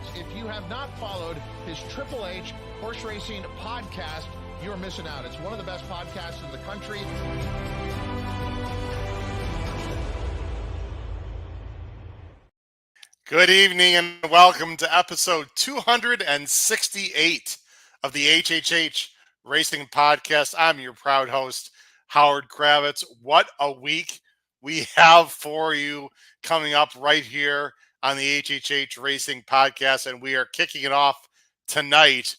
Kravitz. If you have not followed his Triple H horse racing podcast, you're missing out. It's one of the best podcasts in the country. Good evening and welcome to episode 268 of the HHH Racing Podcast. I'm your proud host, Howard Kravitz. What a week we have for you coming up right here on the HHH Racing Podcast, and we are kicking it off tonight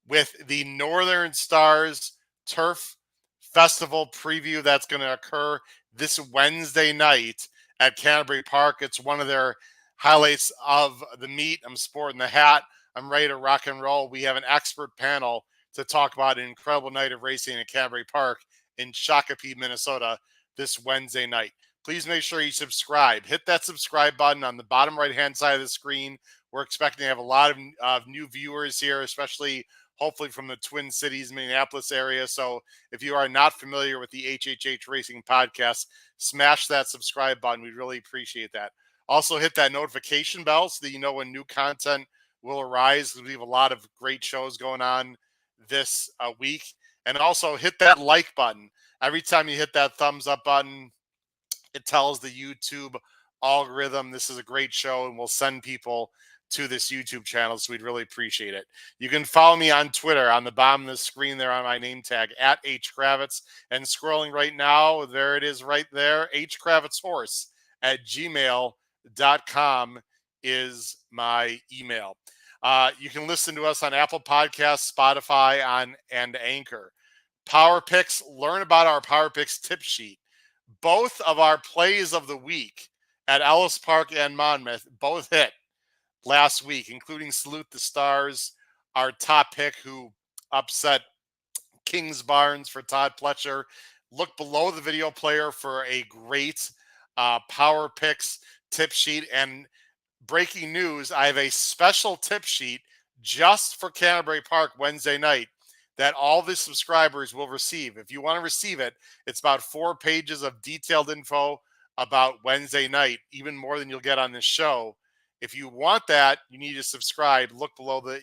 with the Northern Stars Turf Festival preview that's going to occur this Wednesday night at Canterbury Park. It's one of their highlights of the meet. I'm sporting the hat. I'm ready to rock and roll. We have an expert panel to talk about an incredible night of racing at Canterbury Park in Shakopee, Minnesota this Wednesday night. Please make sure you subscribe. Hit that subscribe button on the bottom right-hand side of the screen. We're expecting to have a lot of new viewers here, especially hopefully from the Twin Cities, Minneapolis area. So if you are not familiar with the HHH Racing Podcast, smash that subscribe button. We'd really appreciate that. Also, hit that notification bell so that you know when new content will arise. We have a lot of great shows going on this week. And also hit that like button. Every time you hit that thumbs up button, it tells the YouTube algorithm this is a great show and will send people to this YouTube channel. So we'd really appreciate it. You can follow me on Twitter on the bottom of the screen there on my name tag at HKravitz. And scrolling right now, there it is right there, hkravitzhorse@gmail.com is my email. You can listen to us on Apple Podcasts, Spotify, and Anchor. Power Picks, learn about our Power Picks tip sheet. Both of our plays of the week at Ellis Park and Monmouth both hit last week, including Salute the Stars, our top pick who upset Kings Barnes for Todd Pletcher. Look below the video player for a great Power Picks tip sheet. And breaking news, I have a special tip sheet just for Canterbury Park Wednesday night that all the subscribers will receive. If you want to receive it, it's about 4 pages of detailed info about Wednesday night, even more than you'll get on this show. If you want that, you need to subscribe. Look below the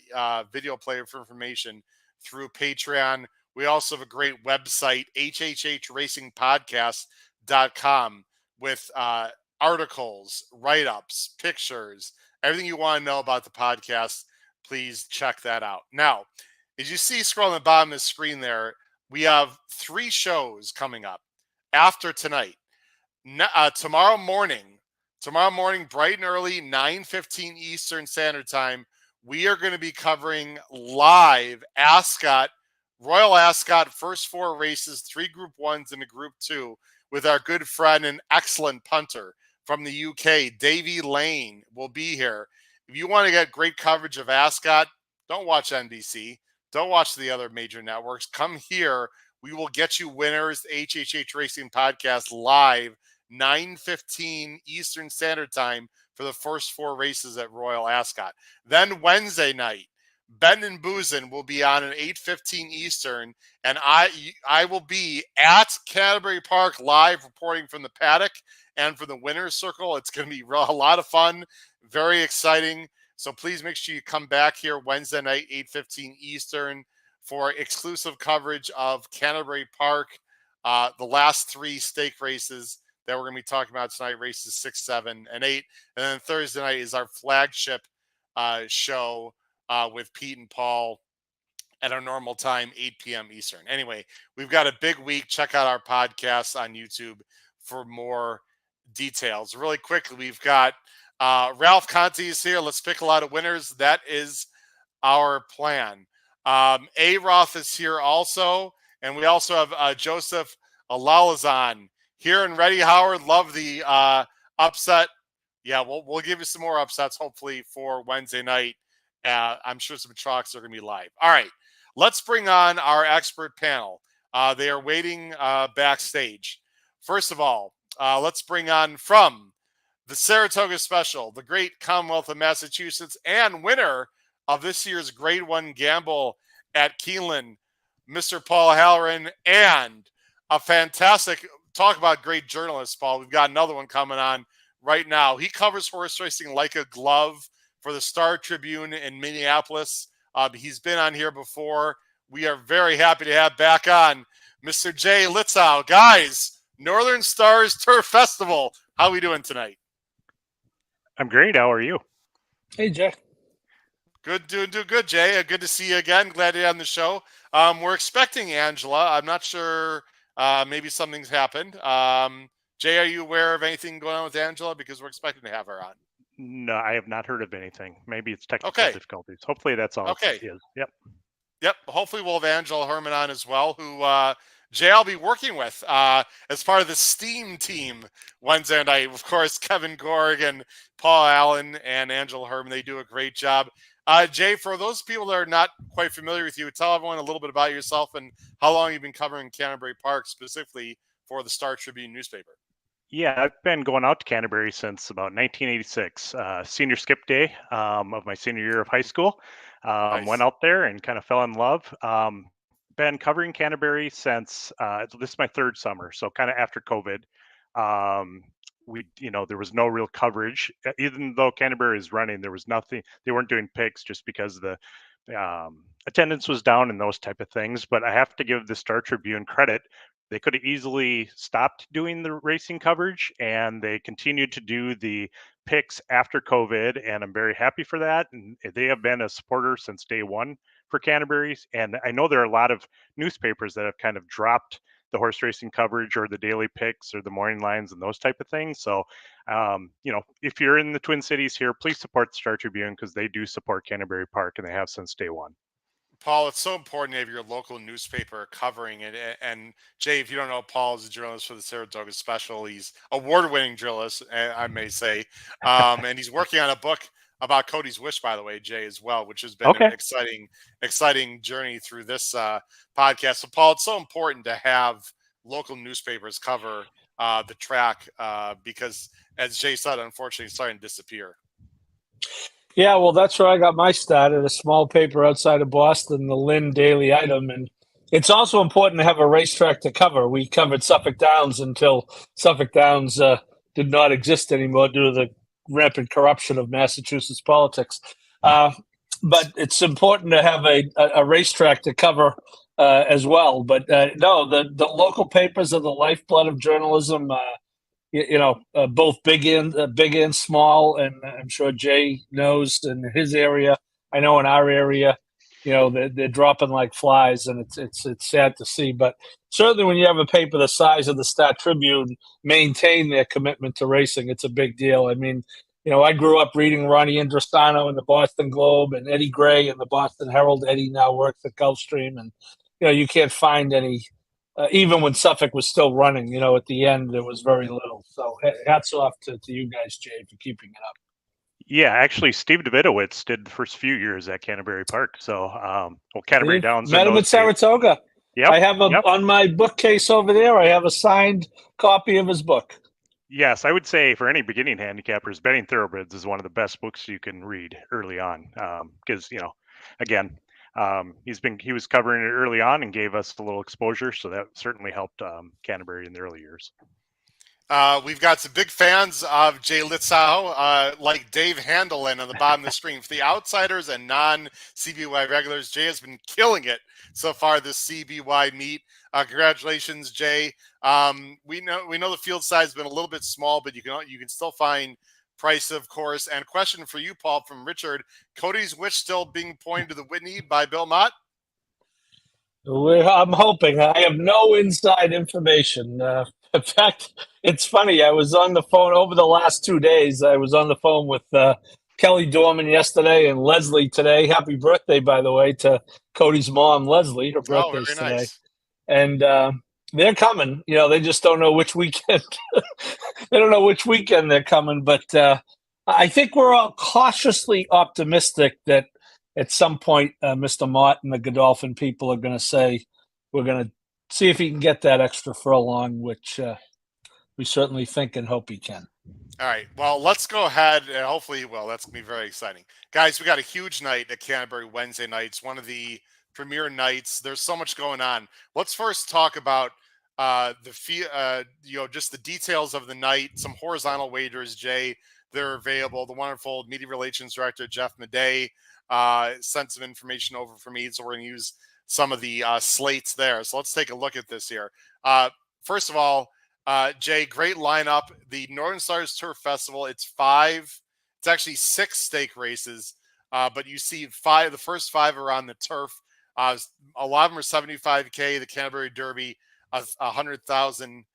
video player for information through Patreon. We also have a great website, hhhracingpodcast.com, with articles, write-ups, pictures, everything you want to know about the podcast. Please check that out. Now, as you see scrolling at the bottom of the screen there, we have 3 shows coming up after tonight. Tomorrow morning, bright and early, 9:15 Eastern Standard Time, we are going to be covering live Royal Ascot first 4 races, 3 Group 1s and a Group 2, with our good friend and excellent punter from the UK, Davey Lane, will be here. If you want to get great coverage of Ascot, don't watch NBC. Don't watch the other major networks. Come here. We will get you winners. HHH Racing Podcast live, 9:15 Eastern Standard Time for the first 4 races at Royal Ascot. Then Wednesday night, Bettin and Boozin will be on at 8:15 Eastern, and I will be at Canterbury Park live reporting from the paddock and for the winner's circle. It's going to be a lot of fun, very exciting. So please make sure you come back here Wednesday night, 8:15 Eastern, for exclusive coverage of Canterbury Park, the last 3 stake races that we're going to be talking about tonight, races 6, 7, and 8. And then Thursday night is our flagship show with Pete and Paul at our normal time, 8 p.m. Eastern. Anyway, we've got a big week. Check out our podcast on YouTube for more details. Really quickly, we've got Ralph Conti is here. Let's pick a lot of winners. That is our plan. A-Roth is here also. And we also have Joseph Alalazan here and ready. Howard, love the upset. Yeah, we'll give you some more upsets, hopefully, for Wednesday night. I'm sure some trucks are going to be live. All right, let's bring on our expert panel. They are waiting backstage. First of all, let's bring on from the Saratoga Special, the great Commonwealth of Massachusetts, and winner of this year's Grade 1 Gamble at Keeneland, Mr. Paul Halloran, and a fantastic, talk about great journalists, Paul. We've got another one coming on right now. He covers horse racing like a glove for the Star Tribune in Minneapolis. He's been on here before. We are very happy to have back on Mr. Jay Lietzau. Guys, Northern Stars Turf Festival. How are we doing tonight? I'm great. How are you? Hey, Jack. Good, doing good, Jay. Good to see you again. Glad you're on the show. We're expecting Angela. I'm not sure. Maybe something's happened. Jay, are you aware of anything going on with Angela? Because we're expecting to have her on. No, I have not heard of anything. Maybe it's technical difficulties. Hopefully that's all it is. Yep. Hopefully we'll have Angela Hermann on as well, who Jay I'll be working with as part of the STEAM team Wednesday night. Of course, Kevin Gorg and Paul Allen and Angela Hermann, they do a great job. Jay, for those people that are not quite familiar with you, tell everyone a little bit about yourself and how long you've been covering Canterbury Park, specifically for the Star Tribune newspaper. Yeah, I've been going out to Canterbury since about 1986, senior skip day of my senior year of high school. Nice. Went out there and kind of fell in love. Been covering Canterbury since this is my third summer, so kind of after COVID. There was no real coverage. Even though Canterbury is running, there was nothing. They weren't doing picks just because the attendance was down and those type of things. But I have to give the Star Tribune credit. They could have easily stopped doing the racing coverage, and they continued to do the picks after COVID, and I'm very happy for that. And they have been a supporter since day one for Canterbury. And I know there are a lot of newspapers that have kind of dropped the horse racing coverage or the daily picks or the morning lines and those type of things. So, if you're in the Twin Cities here, please support the Star Tribune because they do support Canterbury Park, and they have since day one. Paul, it's so important to have your local newspaper covering it. And Jay, if you don't know, Paul is a journalist for the Saratoga Special. He's award-winning journalist, I may say. And he's working on a book about Cody's Wish, by the way, Jay, as well, which has been an exciting journey through this podcast. So, Paul, it's so important to have local newspapers cover the track because, as Jay said, unfortunately, it's starting to disappear. Yeah, well, that's where I got my start at a small paper outside of Boston, the Lynn Daily Item. And it's also important to have a racetrack to cover. We covered Suffolk Downs until Suffolk Downs did not exist anymore due to the rampant corruption of Massachusetts politics. But it's important to have a racetrack to cover as well. But no, the local papers are the lifeblood of journalism. Both big and small, and I'm sure Jay knows in his area. I know in our area, they're dropping like flies, and it's sad to see. But certainly, when you have a paper the size of the Star Tribune maintain their commitment to racing, it's a big deal. I mean, I grew up reading Ronnie Indrastano in the Boston Globe and Eddie Gray in the Boston Herald. Eddie now works at Gulfstream, and you can't find any. Even when Suffolk was still running, at the end, there was very little. So hats off to you guys, Jay, for keeping it up. Yeah, actually, Steve Davidowitz did the first few years at Canterbury Park. So, Canterbury Downs. Met him at Saratoga. Yep. I have on my bookcase over there, I have a signed copy of his book. Yes, I would say for any beginning handicappers, Betting Thoroughbreds is one of the best books you can read early on. Because, again, he was covering it early on and gave us a little exposure, so that certainly helped Canterbury in the early years. We've got some big fans of Jay Lietzau, like Dave Handelin on the bottom of the screen. For the outsiders and non-CBY regulars, Jay has been killing it so far this CBY meet. Congratulations, Jay. We know the field size has been a little bit small, but you can still find price, of course. And question for you, Paul, from Richard: Cody's Wish still being pointed to the Whitney by Bill Mott? I'm hoping. I have no inside information. In fact, it's funny. I was on the phone over the last 2 days. I was on the phone with Kelly Dorman yesterday and Leslie today. Happy birthday, by the way, to Cody's mom, Leslie. Her birthday's today. Nice. And they're coming. They just don't know which weekend. They don't know which weekend they're coming. But I think we're all cautiously optimistic that at some point, Mr. Mott and the Godolphin people are going to say, we're going to see if he can get that extra furlong, which we certainly think and hope he can. All right. Well, let's go ahead and hopefully he will. That's going to be very exciting. Guys, we got a huge night at Canterbury Wednesday night. It's one of the premier nights. There's so much going on. Let's first talk about just the details of the night, some horizontal wagers, Jay. they're available. The wonderful media relations director, Jeff Madej, sent some information over for me. So we're going to use some of the slates there. So let's take a look at this here. First of all, Jay, great lineup. The Northern Stars Turf Festival, it's actually 6 stake races, but you see the first 5 are on the turf. A lot of them are 75K, the Canterbury Derby, 100,000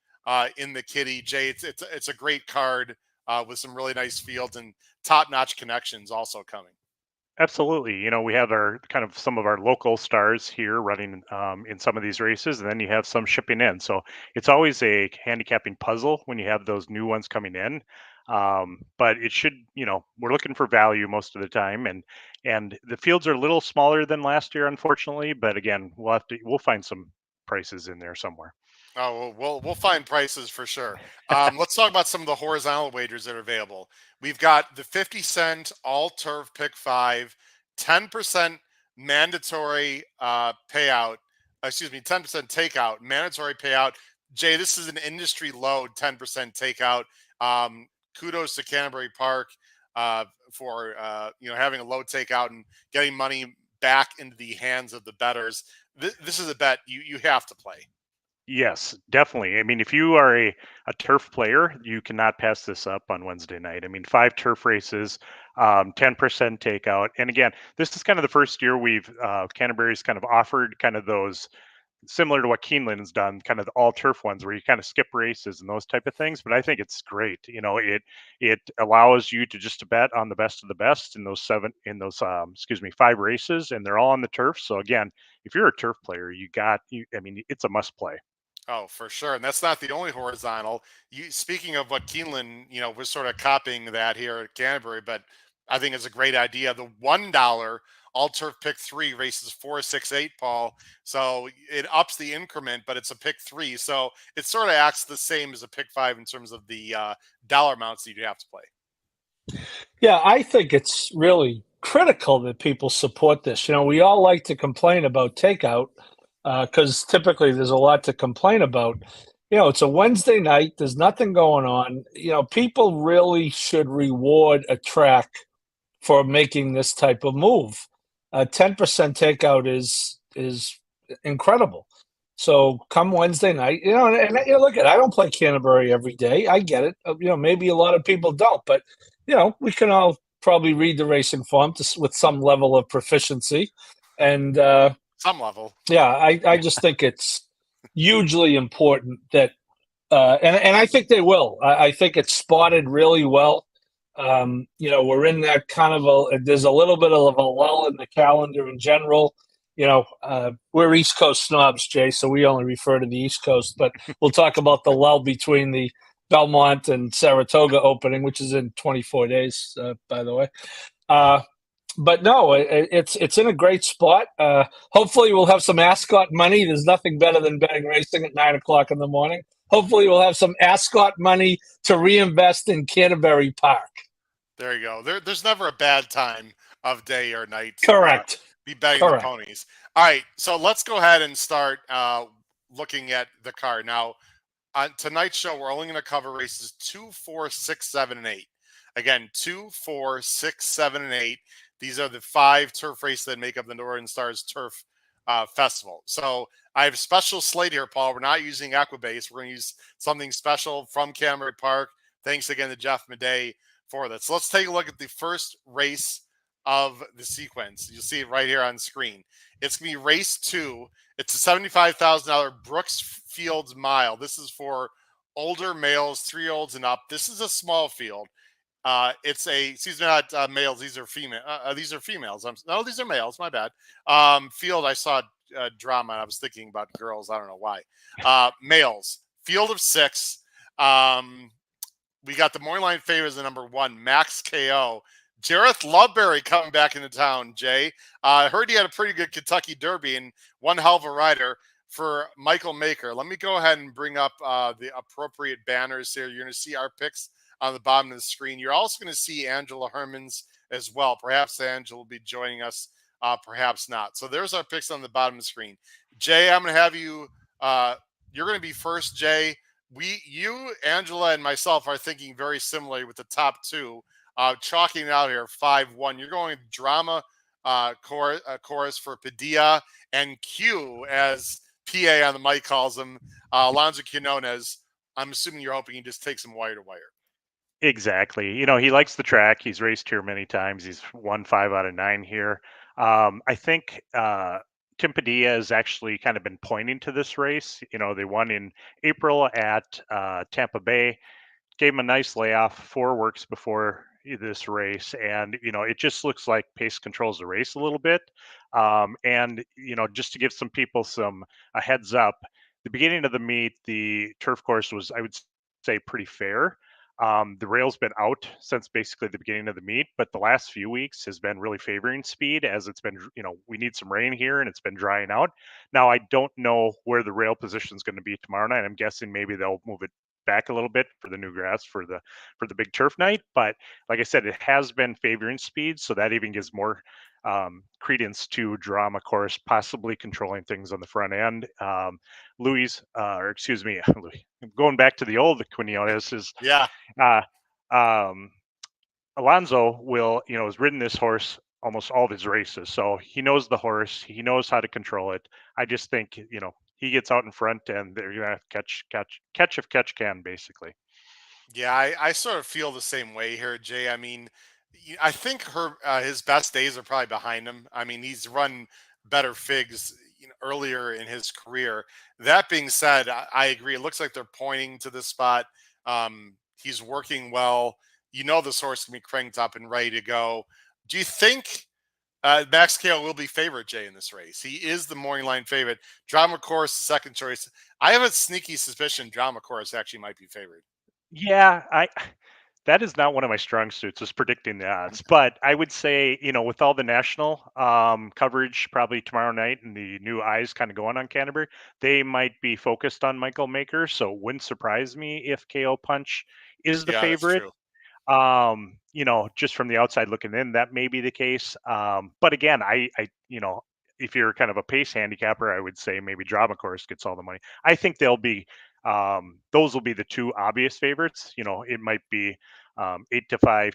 in the kitty. Jay, it's a great card with some really nice fields and top-notch connections also coming. Absolutely. You know, we have our kind of some of our local stars here running in some of these races, and then you have some shipping in. So it's always a handicapping puzzle when you have those new ones coming in. But it should, you know, we're looking for value most of the time, and the fields are a little smaller than last year, unfortunately. But again, we'll find some prices in there somewhere. Oh, we'll find prices for sure. Let's talk about some of the horizontal wagers that are available. We've got the 50-cent all turf pick 5, 10% mandatory payout. 10% takeout, mandatory payout. Jay, this is an industry low 10% takeout. Kudos to Canterbury Park for having a low takeout and getting money back into the hands of the bettors. This is a bet you have to play. Yes, definitely. I mean, if you are a turf player, you cannot pass this up on Wednesday night. I mean, 5 turf races, 10% takeout. And again, this is kind of the first year Canterbury's kind of offered kind of those similar to what Keeneland's done, kind of the all turf ones where you kind of skip races and those type of things. But I think it's great. You know, it allows you to just to bet on the best of the best in those 5 races, and they're all on the turf. So again, if you're a turf player, I mean, it's a must play. Oh, for sure. And that's not the only horizontal. Speaking of what Keeneland, was sort of copying that here at Canterbury, but I think it's a great idea. The $1 all turf pick 3 races 4, 6, 8, Paul. So it ups the increment, but it's a pick 3. So it sort of acts the same as a pick 5 in terms of the dollar amounts that you have to play. Yeah, I think it's really critical that people support this. You know, we all like to complain about takeout because typically there's a lot to complain about. You know, it's a Wednesday night. There's nothing going on. You know, people really should reward a track for making this type of move. 10% takeout is incredible. So come Wednesday night, and look at, I don't play Canterbury every day. I get it. Maybe a lot of people don't, but we can all probably read the racing form with some level of proficiency, and some level. Yeah, I just think it's hugely important that, and I think they will. I think it's spotted really well. We're in that kind of there's a little bit of a lull in the calendar in general. We're East Coast snobs, Jay, so we only refer to the East Coast, but we'll talk about the lull between the Belmont and Saratoga opening, which is in 24 days, by the way. But no, it's in a great spot. Hopefully we'll have some Ascot money. There's nothing better than betting racing at 9:00 in the morning. Hopefully we'll have some Ascot money to reinvest in Canterbury Park. There you go. There's never a bad time of day or night. Correct. Be betting the ponies. All right, so let's go ahead and start looking at the card. Now, on tonight's show, we're only going to cover races 2, 4, 6, 7, and 8. Again, 2, 4, 6, 7, and 8. These are the 5 turf races that make up the Northern Stars Turf Festival. So I have a special slate here, Paul. We're not using Equibase. We're going to use something special from Canterbury Park. Thanks again to Jeff Madej for that. So let's take a look at the first race of the sequence. You'll see it right here on screen. It's going to be race 2. It's a $75,000 Brooks Fields Mile. This is for older males, 3-year-olds and up. This is a small field. These are not males. These are female. These are females. No, these are males. My bad. Field. I saw drama. And I was thinking about girls. I don't know why. Males. Field of 6. We got the morning line favorites. The number 1, Max KO. Jareth Loveberry coming back into town. Jay, I heard he had a pretty good Kentucky Derby and one hell of a rider for Michael Maker. Let me go ahead and bring up the appropriate banners here. You're going to see our picks on the bottom of the screen. You're also going to see Angela Herman's as well. Perhaps Angela will be joining us, perhaps not. So there's our picks on the bottom of the screen. Jay, I'm going to have you, you're going to be first, Jay. you, Angela, and myself are thinking very similarly with the top two. Chalking it out here, 5-1. You're going drama chorus for Padilla and Q, as PA on the mic calls him, Alonzo Quinones. I'm assuming you're hoping he just takes him wire to wire. Exactly. He likes the track. He's raced here many times. He's won 5 out of 9 here. I think Tim Padilla has actually kind of been pointing to this race. They won in April at Tampa Bay, gave him a nice layoff, 4 works before this race. And, it just looks like pace controls the race a little bit. And, just to give some people a heads up, the beginning of the meet, the turf course was, I would say, pretty fair. The rail's been out since basically the beginning of the meet, but the last few weeks has been really favoring speed, as it's been, we need some rain here and it's been drying out. Now, I don't know where the rail position is going to be tomorrow night. I'm guessing maybe they'll move it back a little bit for the new grass for the big turf night. But like I said, it has been favoring speed, so that even gives more credence to drama course possibly controlling things on the front end. Louis, going back to the old Quinones is Alonzo has ridden this horse almost all of his races, so he knows the horse, he knows how to control it. I just think he gets out in front, and they're gonna catch if catch can, basically. Yeah, I sort of feel the same way here, Jay. I mean, I think his best days are probably behind him. I mean, he's run better figs earlier in his career. That being said, I agree. It looks like they're pointing to this spot. He's working well. This horse can be cranked up and ready to go. Do you think Max Kale will be favorite, Jay, in this race? He is the morning line favorite. Drama Course, the second choice. I have a sneaky suspicion Drama Course actually might be favored. Yeah, that is not one of my strong suits, is predicting the odds. But I would say, with all the national coverage probably tomorrow night and the new eyes kind of going on Canterbury, they might be focused on Michael Maker. So it wouldn't surprise me if KO Punch is the favorite. Just from the outside looking in, that may be the case. But again, I if you're kind of a pace handicapper, I would say maybe Drama Course gets all the money. I think they'll be those will be the two obvious favorites. It might be 8-5,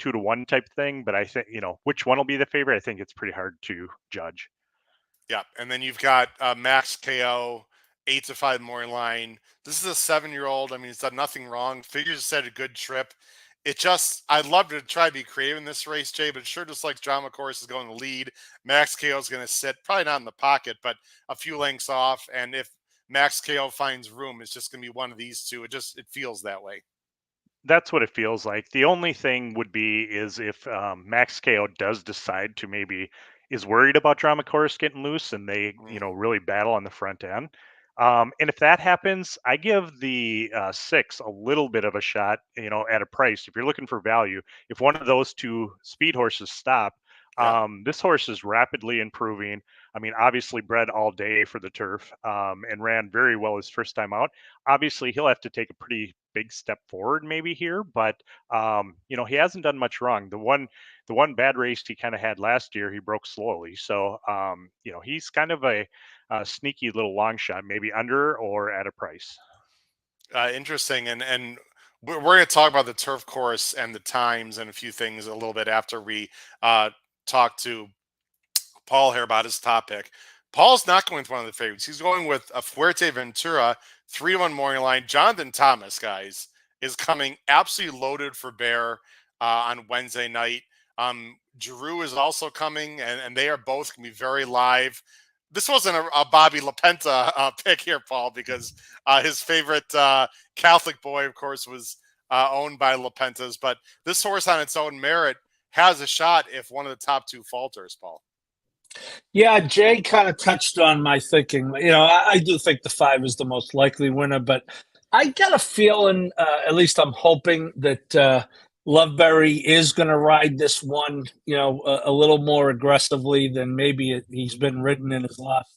2-1 type thing, but I think which one will be the favorite. I think it's pretty hard to judge. Yeah, and then you've got Max KO, 8-5 morning line. This is a 7-year-old. I mean, he's done nothing wrong. Figures said a good trip. I'd love to try to be creative in this race, Jay, but it sure just like Drama Course is going to lead. Max KO is going to sit, probably not in the pocket, but a few lengths off. And if Max KO finds room, it's just going to be one of these two. It feels that way. That's what it feels like. The only thing would be is if Max KO does decide to maybe is worried about Drama Course getting loose and they, really battle on the front end. And if that happens, I give the 6 a little bit of a shot, at a price. If you're looking for value, if one of those two speed horses stop, this horse is rapidly improving. I mean, obviously bred all day for the turf and ran very well his first time out. Obviously, he'll have to take a pretty big step forward maybe here, but he hasn't done much wrong. The one bad race he kind of had last year, he broke slowly. So, he's kind of a sneaky little long shot, maybe under or at a price. Interesting. And we're going to talk about the turf course and the times and a few things a little bit after we talk to Paul here about his top pick. Paul's not going with one of the favorites. He's going with a Fuerteventura, 3-1 morning line. Jonathan Thomas, guys, is coming absolutely loaded for bear on Wednesday night. Giroux is also coming, and they are both going to be very live. This wasn't a Bobby LaPenta pick here, Paul, because his favorite Catholic boy, of course, was owned by LaPentas. But this horse on its own merit has a shot if one of the top two falters, Paul. Yeah, Jay kind of touched on my thinking. I do think the 5 is the most likely winner, but I got a feeling, at least I'm hoping, that Loveberry is going to ride this one, a little more aggressively than maybe he's been ridden in his last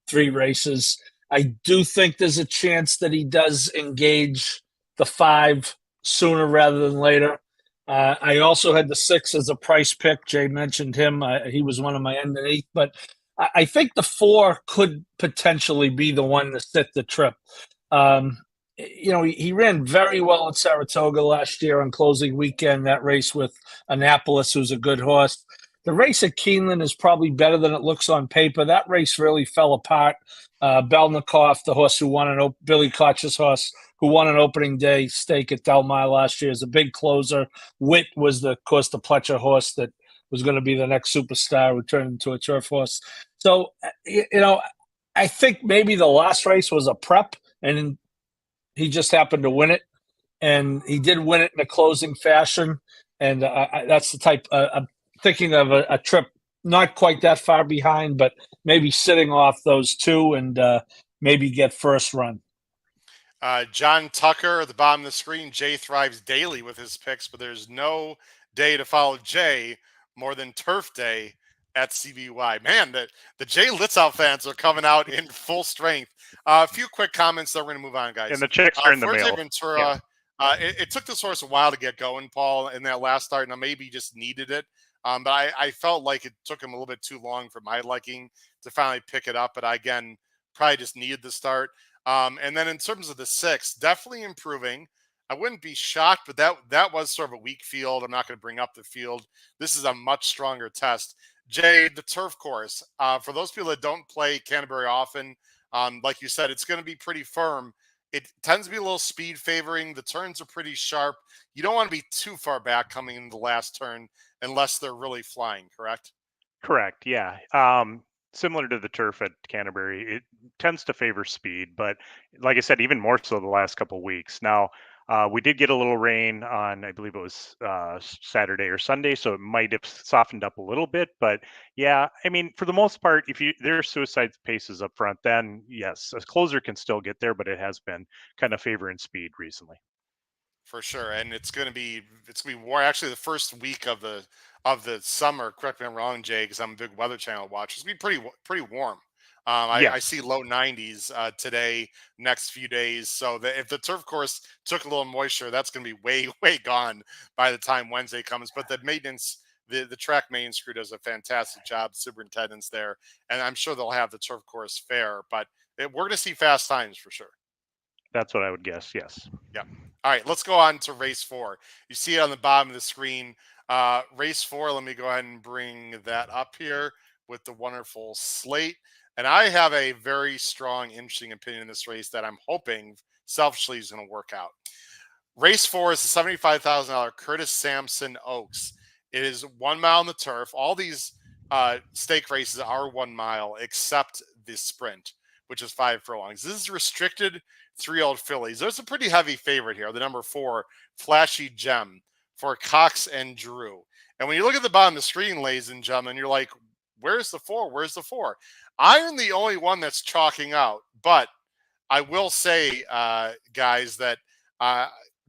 3 races. I do think there's a chance that he does engage the 5 sooner rather than later. I also had the 6 as a price pick. Jay mentioned him. He was one of my end and 8, but I think the 4 could potentially be the one to sit the trip. he ran very well at Saratoga last year on closing weekend, that race with Annapolis, who's a good horse. The race at Keeneland is probably better than it looks on paper. That race really fell apart. Belnikov, the horse who won Billy Koch's horse, who won an opening day stake at Del Mar last year, is a big closer. Witt was, of course, the Pletcher horse that was going to be the next superstar who turned into a turf horse. So, I think maybe the last race was a prep, and he just happened to win it. And he did win it in a closing fashion. And that's the type I'm thinking of a trip not quite that far behind, but maybe sitting off those two and maybe get first run. John Tucker at the bottom of the screen. Jay thrives daily with his picks, but there's no day to follow Jay more than Turf Day at CBY. Man, the Jay Lietzau fans are coming out in full strength. A few quick comments, then we're going to move on, guys. And the checks are in the mail. Ventura, it took this horse a while to get going, Paul, in that last start, and I maybe just needed it. But I felt like it took him a little bit too long for my liking to finally pick it up. But again, probably just needed the start. And then in terms of the 6, definitely improving. I wouldn't be shocked, but that was sort of a weak field. I'm not going to bring up the field. This is a much stronger test. Jay, the turf course, for those people that don't play Canterbury often, like you said, it's going to be pretty firm. It tends to be a little speed favoring. The turns are pretty sharp. You don't want to be too far back coming into the last turn unless they're really flying, correct? Correct, yeah. Similar to the turf at Canterbury, it tends to favor speed, but like I said, even more so the last couple of weeks. Now, we did get a little rain on, I believe it was Saturday or Sunday, so it might have softened up a little bit. But yeah, I mean, for the most part, if there are suicide paces up front, then yes, a closer can still get there, but it has been kind of favoring speed recently. For sure, and it's going to be warm. Actually, the first week of the summer. Correct me if I'm wrong, Jay, because I'm a big Weather Channel watcher. It's going to be pretty warm. Yes. I see low 90s today, next few days. So if the turf course took a little moisture, that's going to be way gone by the time Wednesday comes. But the maintenance, the track maintenance crew does a fantastic job. Superintendents there, and I'm sure they'll have the turf course fair. But we're going to see fast times for sure. That's what I would guess, yes. Yeah. All right, let's go on to race 4. You see it on the bottom of the screen. Race 4, let me go ahead and bring that up here with the wonderful slate. And I have a very strong, interesting opinion in this race that I'm hoping selfishly is going to work out. Race 4 is the $75,000 Curtis Sampson Oaks. It is 1 mile on the turf. All these stake races are 1 mile except the sprint, which is 5 furlongs. This is restricted 3-year-old fillies. There's a pretty heavy favorite here, the number 4, Flashy Gem, for Cox and Drew. And when you look at the bottom of the screen, ladies and gentlemen, you're like, where's the 4? Where's the 4? I am the only one that's chalking out. But I will say, guys, that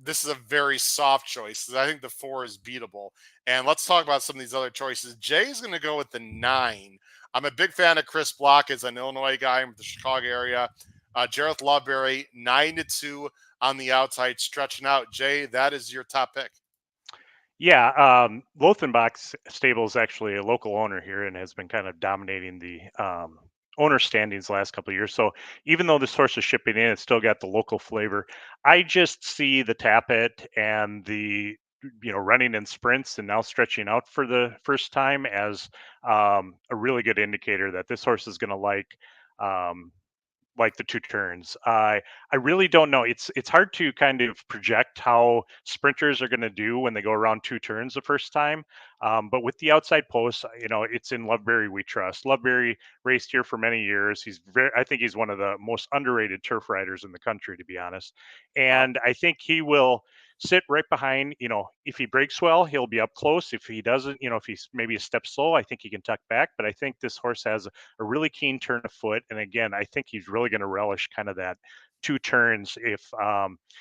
this is a very soft choice. I think the 4 is beatable. And let's talk about some of these other choices. Jay's going to go with the 9. I'm a big fan of Chris Block as an Illinois guy from the Chicago area. Jareth Loveberry, 9-2 on the outside, stretching out. Jay, that is your top pick. Yeah, Lothenbach's stable is actually a local owner here and has been kind of dominating the owner standings the last couple of years. So even though this horse is shipping in, it's still got the local flavor. I just see the Tappet and the running in sprints and now stretching out for the first time as a really good indicator that this horse is going to like the 2 turns. I really don't know. It's hard to kind of project how sprinters are going to do when they go around 2 turns the first time. But with the outside post, it's in Loveberry we trust. Loveberry raced here for many years. I think he's one of the most underrated turf riders in the country, to be honest. And I think he will sit right behind, if he breaks well, he'll be up close. If he doesn't, if he's maybe a step slow, I think he can tuck back. But I think this horse has a really keen turn of foot. And again, I think he's really going to relish kind of that 2 turns. If,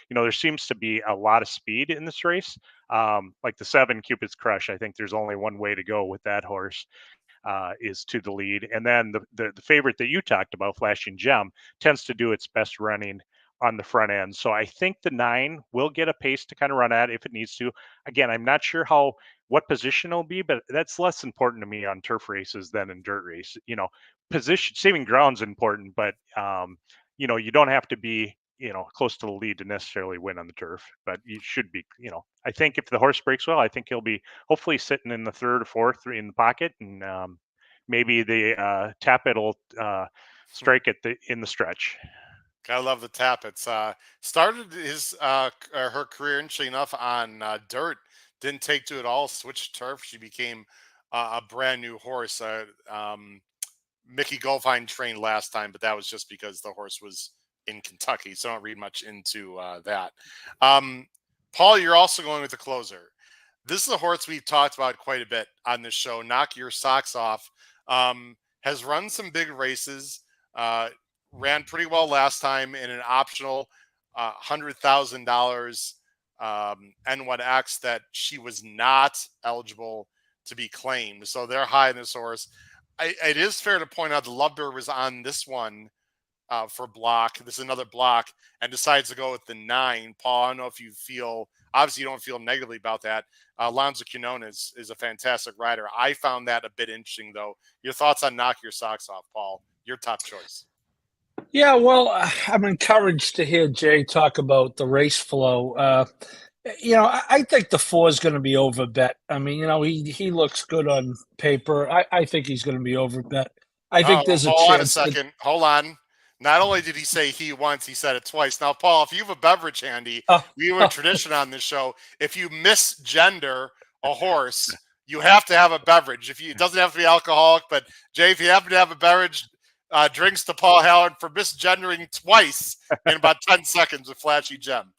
there seems to be a lot of speed in this race, like the 7 Cupid's Crush. I think there's only one way to go with that horse. Is to the lead. And then the favorite that you talked about, Flashing Gem, tends to do its best running on the front end. So I think the 9 will get a pace to kind of run at if it needs to. Again, I'm not sure what position it'll be, but that's less important to me on turf races than in dirt race. Position saving ground's important, but you don't have to be close to the lead to necessarily win on the turf, but you should be, I think if the horse breaks well, I think he'll be hopefully sitting in the third or fourth in the pocket, and maybe the Tappet will strike in the stretch. I love the Tappets. Started her career, interesting enough, on dirt. Didn't take to it all. Switched turf. She became a brand new horse. Mickey Goldfine trained last time, but that was just because the horse was in Kentucky. So I don't read much into that. Paul, you're also going with the closer. This is a horse we've talked about quite a bit on this show. Knock Your Socks Off. Has run some big races. Ran pretty well last time in an optional $100,000 N1X that she was not eligible to be claimed. So they're high in this horse. It is fair to point out the Lovebird was on this one for block. This is another block, and decides to go with the 9. Paul, I don't know if you feel, obviously you don't feel negatively about that. Alonzo Quinone is a fantastic rider. I found that a bit interesting, though. Your thoughts on Knock Your Socks Off, Paul? Your top choice. Yeah, well, I'm encouraged to hear Jay talk about the race flow. I think the 4 is going to be overbet. I mean, he looks good on paper. I think he's going to be overbet. I think there's a chance. Hold on a second. Hold on. Not only did he say he once, he said it twice. Now, Paul, if you have a beverage handy, we have a tradition on this show. If you misgender a horse, you have to have a beverage. It doesn't have to be alcoholic, but Jay, if you happen to have a beverage, drinks to Paul Howard for misgendering twice in about 10 seconds with Flashy Gem.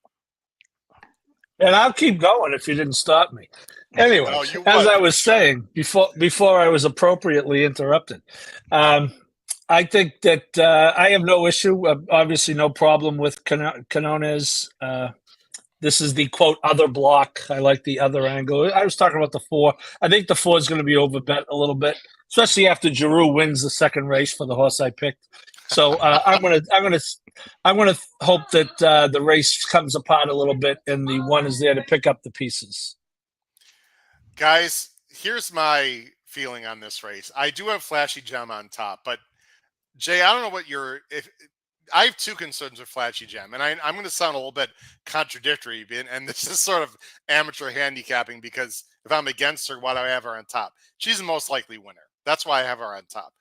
And I'll keep going if you didn't stop me. Anyway, as I was saying before I was appropriately interrupted, I think that I have no issue, obviously no problem with Quinones. This is the, quote, other block. I like the other angle. I was talking about the 4. I think the 4 is going to be overbet a little bit, especially after Giroux wins the second race for the horse I picked. So I'm gonna hope that the race comes apart a little bit, and the 1 is there to pick up the pieces. Guys, here's my feeling on this race. I do have Flashy Gem on top, but Jay, I don't know what I have 2 concerns with Flashy Gem, and I'm going to sound a little bit contradictory, and this is sort of amateur handicapping, because if I'm against her, why do I have her on top? She's the most likely winner. That's why I have her on top.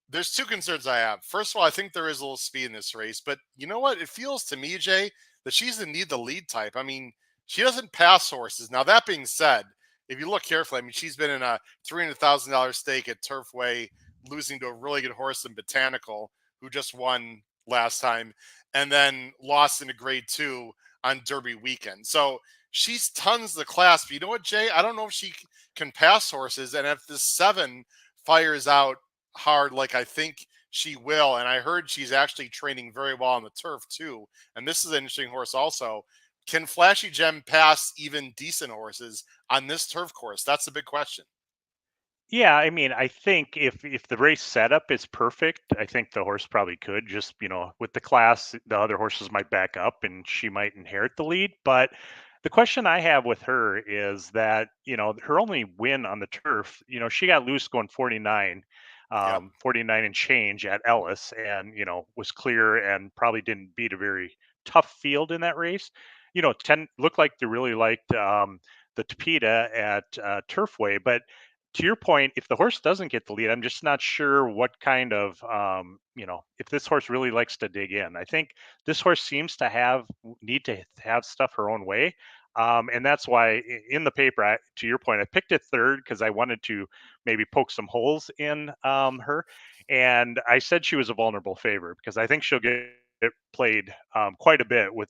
There's 2 concerns I have. First of all, I think there is a little speed in this race, but you know what? It feels to me, Jay, that she's the need the lead type. I mean, she doesn't pass horses. Now, that being said, if you look carefully, I mean, she's been in a $300,000 stake at Turfway, losing to a really good horse in Botanical, who just won last time, and then lost in a grade 2 on Derby weekend. So she's tons the class. But you know what, Jay? I don't know if she can pass horses, and if this 7 fires out hard like I think she will, and I heard she's actually training very well on the turf too, and this is an interesting horse also. Can Flashy Gem pass even decent horses on this turf course? That's the big question. Yeah, I mean, I think if the race setup is perfect, I think the horse probably could. Just, with the class, the other horses might back up and she might inherit the lead. But the question I have with her is that, her only win on the turf, she got loose going 49, 49 and change at Ellis, and, was clear and probably didn't beat a very tough field in that race. 10 looked like they really liked the Tapeta at Turfway, but to your point, if the horse doesn't get the lead, I'm just not sure what kind of, if this horse really likes to dig in. I think this horse seems to need to have stuff her own way. And that's why in the paper, to your point, I picked it 3rd because I wanted to maybe poke some holes in her. And I said she was a vulnerable favorite because I think she'll get played quite a bit with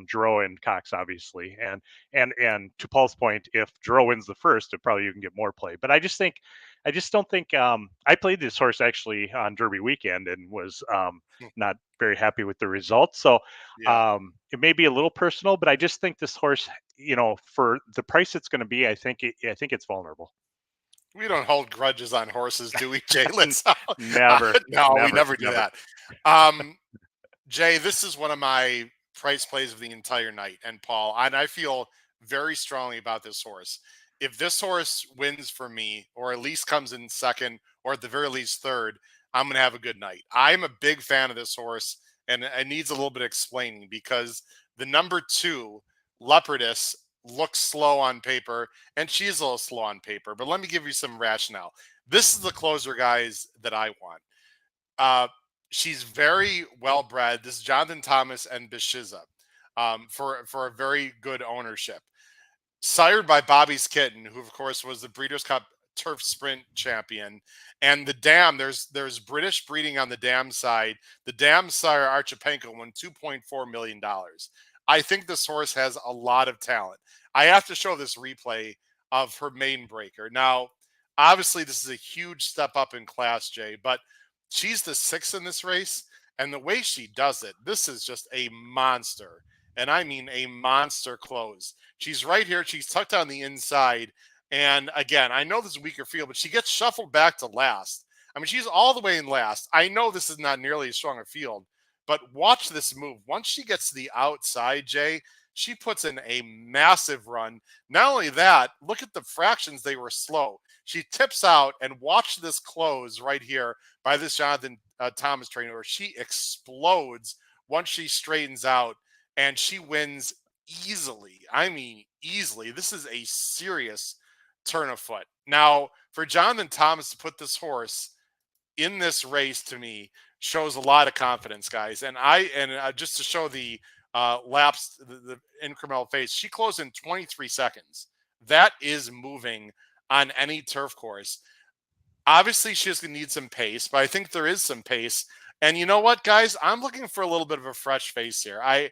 Giroux and Cox, obviously, and to Paul's point, if Giroux wins the first, it probably even get more play. But I just don't think I played this horse actually on Derby weekend and was not very happy with the results. So it may be a little personal, but I just think this horse, for the price it's going to be, I think it's vulnerable. We don't hold grudges on horses, do we, Jay? Never. We never do that. Jay, this is one of my price plays of the entire night. And Paul, and I feel very strongly about this horse. If this horse wins for me, or at least comes in 2nd, or at the very least 3rd, I'm going to have a good night. I'm a big fan of this horse, and it needs a little bit of explaining because the number 2, Leopardess, looks slow on paper, and she's a little slow on paper. But let me give you some rationale. This is the closer, guys, that I want. She's very well bred. This is Jonathan Thomas and Bishiza for a very good ownership. Sired by Bobby's Kitten, who of course was the Breeders' Cup Turf Sprint champion, and the dam. There's British breeding on the dam side. The dam sire Archipenko won $2.4 million. I think this horse has a lot of talent. I have to show this replay of her maiden breaker. Now, obviously, this is a huge step up in class, Jay, but she's the 6th in this race, and the way she does it, this is just a monster. And I mean a monster close. She's right here. She's tucked on the inside. And again, I know this is a weaker field, but she gets shuffled back to last. I mean, she's all the way in last. I know this is not nearly as strong a field, but watch this move. Once she gets to the outside, Jay, she puts in a massive run. Not only that, look at the fractions. They were slow. She tips out, and watch this close right here by this Jonathan Thomas trainer, where she explodes once she straightens out, and she wins easily. I mean, easily. This is a serious turn of foot. Now, for Jonathan Thomas to put this horse in this race, to me, shows a lot of confidence, guys. And just to show the laps, the incremental phase, she closed in 23 seconds. That is moving on any turf course. Obviously, she's going to need some pace, but I think there is some pace. And you know what, guys? I'm looking for a little bit of a fresh face here. I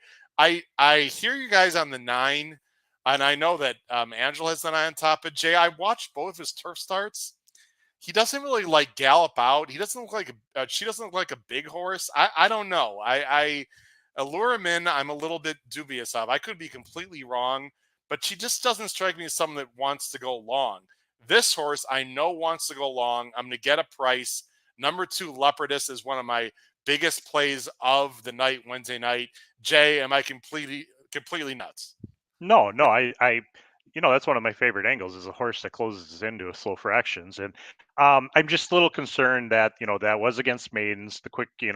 hear you guys on the 9, and I know that Angela has the 9 on top. But Jay, I watched both his turf starts. He doesn't really like gallop out. He doesn't look like she doesn't look like a big horse. I don't know. I allure him in. I'm a little bit dubious of. I could be completely wrong, but she just doesn't strike me as someone that wants to go long. This horse I know wants to go long. I'm going to get a price. Number 2, Leopardess, is one of my biggest plays of the night, Wednesday night. Jay, am I completely nuts? No, I that's one of my favorite angles, is a horse that closes into a slow fractions. And I'm just a little concerned that, that was against maidens, the quick, the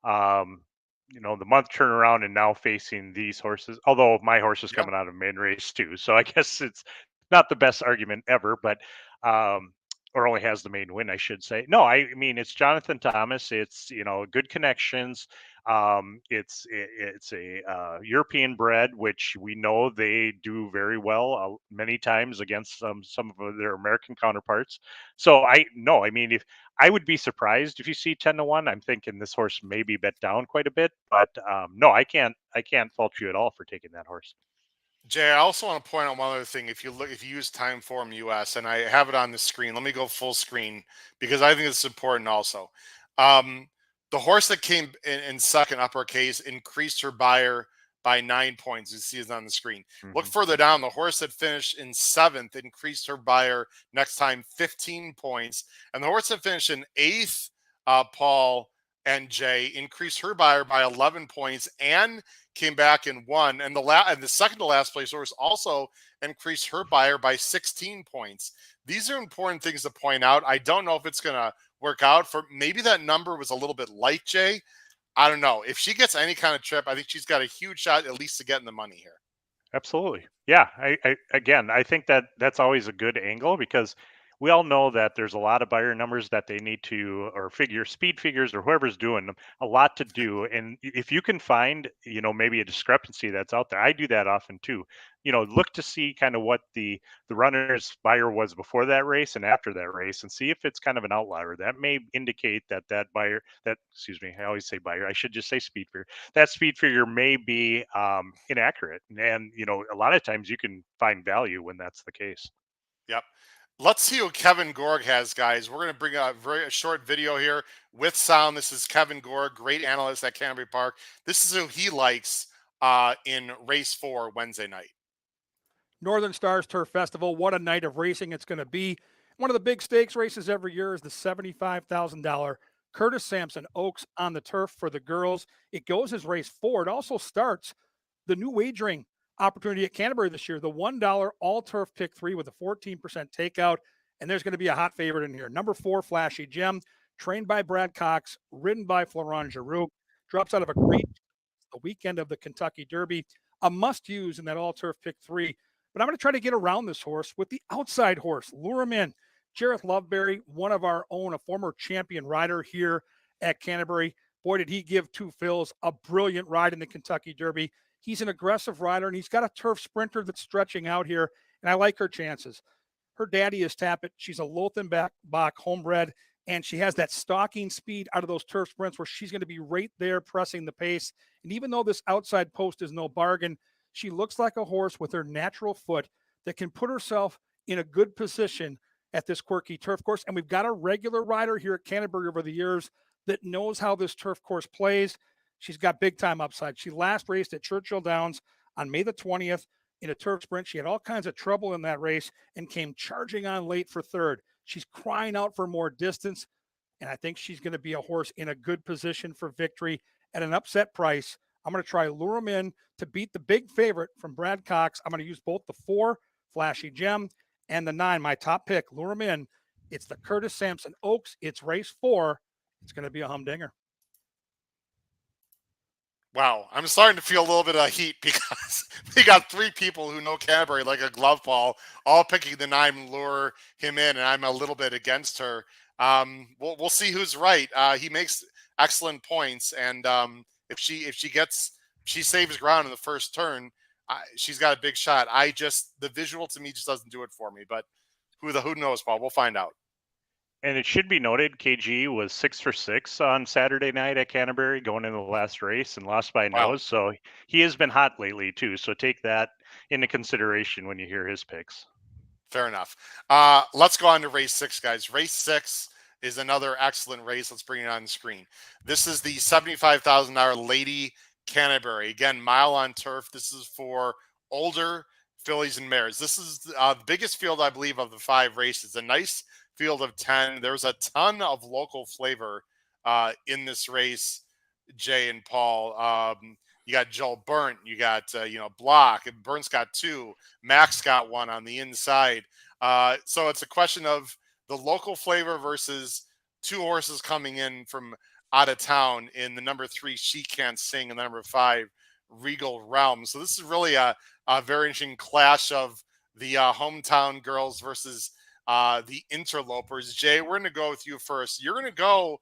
month turnaround, and now facing these horses, although my horse is coming out of maiden race too. So I guess it's not the best argument ever, but, or only has the main win, I should say. No, I mean, it's Jonathan Thomas. It's, good connections. It's a European bred, which we know they do very well many times against some of their American counterparts. So I mean, if I would be surprised if you see 10-1, I'm thinking this horse may be bet down quite a bit, but no, I can't fault you at all for taking that horse. Jay, I also want to point out one other thing. If you use Timeform US, and I have it on the screen, let me go full screen because I think it's important also. The horse that came in second, uppercase, increased her buyer by 9 points. You see it on the screen. Mm-hmm. Look further down. The horse that finished in 7th increased her buyer next time 15 points. And the horse that finished in 8th, Paul and Jay, increased her buyer by 11 points and came back and won. And the second to last place horse also increased her buyer by 16 points. These are important things to point out. I don't know if it's going to work out. For maybe that number was a little bit light, Jay. I don't know. If she gets any kind of trip, I think she's got a huge shot at least to getting the money here. Absolutely. Yeah. I think that's always a good angle, because we all know that there's a lot of buyer numbers that they need to, or speed figures, or whoever's doing them, a lot to do. And if you can find, maybe a discrepancy that's out there, I do that often too. Look to see kind of what the runner's buyer was before that race and after that race, and see if it's kind of an outlier. That may indicate that buyer, I always say buyer, I should just say speed figure. That speed figure may be inaccurate. And, a lot of times you can find value when that's the case. Yep. Let's see what Kevin Gorg has, guys. We're going to bring a very short video here with sound. This is Kevin Gorg, great analyst at Canterbury Park. This is who he likes in race 4 Wednesday night. Northern Stars Turf Festival. What a night of racing it's going to be. One of the big stakes races every year is the $75,000 Curtis Sampson Oaks on the Turf for the girls. It goes as race 4. It also starts the new wagering opportunity at Canterbury this year, the $1 all-turf pick 3 with a 14% takeout, and there's going to be a hot favorite in here. Number 4, Flashy Gem, trained by Brad Cox, ridden by Florent Giroux. drops out of a great the weekend of the Kentucky Derby, a must use in that all turf pick 3. But I'm going to try to get around this horse with the outside horse, lure him in. Jareth Loveberry, one of our own, a former champion rider here at Canterbury. Boy, did he give two fills a brilliant ride in the Kentucky Derby. He's an aggressive rider, and he's got a turf sprinter that's stretching out here, and I like her chances. Her daddy is Tappet. She's a Lothenbach homebred, and she has that stalking speed out of those turf sprints where she's going to be right there pressing the pace. And even though this outside post is no bargain, she looks like a horse with her natural foot that can put herself in a good position at this quirky turf course. And we've got a regular rider here at Canterbury over the years that knows how this turf course plays. She's got big time upside. She last raced at Churchill Downs on May the 20th in a turf sprint. She had all kinds of trouble in that race and came charging on late for third. She's crying out for more distance, and I think she's going to be a horse in a good position for victory at an upset price. I'm going to try lure him in to beat the big favorite from Brad Cox. I'm going to use both the 4, Flashy Gem, and the 9, my top pick. Lure him in. It's the Curtis Sampson Oaks. It's race 4. It's going to be a humdinger. Wow, I'm starting to feel a little bit of heat because we got 3 people who know Canterbury like a glove ball, all picking the 9 lure him in, and I'm a little bit against her. We'll see who's right. He makes excellent points, and if she saves ground in the first turn, she's got a big shot. The visual to me just doesn't do it for me. But who knows, Paul? We'll find out. And it should be noted, KG was 6 for 6 on Saturday night at Canterbury going into the last race and lost by a nose. So he has been hot lately too. So take that into consideration when you hear his picks. Fair enough. Let's go on to race 6, guys. Race 6 is another excellent race. Let's bring it on the screen. This is the $75,000 Lady Canterbury. Again, mile on turf. This is for older fillies and mares. This is the biggest field, I believe, of the 5 races. A nice field of 10. There's a ton of local flavor in this race, Jay and Paul. You got Joel Burnt, you got Block, and Burnt's got 2, Max got 1 on the inside. So it's a question of the local flavor versus 2 horses coming in from out of town in the number 3 She Can't Sing and the number 5 Regal Realm. So this is really a very interesting clash of the hometown girls versus the interlopers. Jay, we're going to go with you first. You're going to go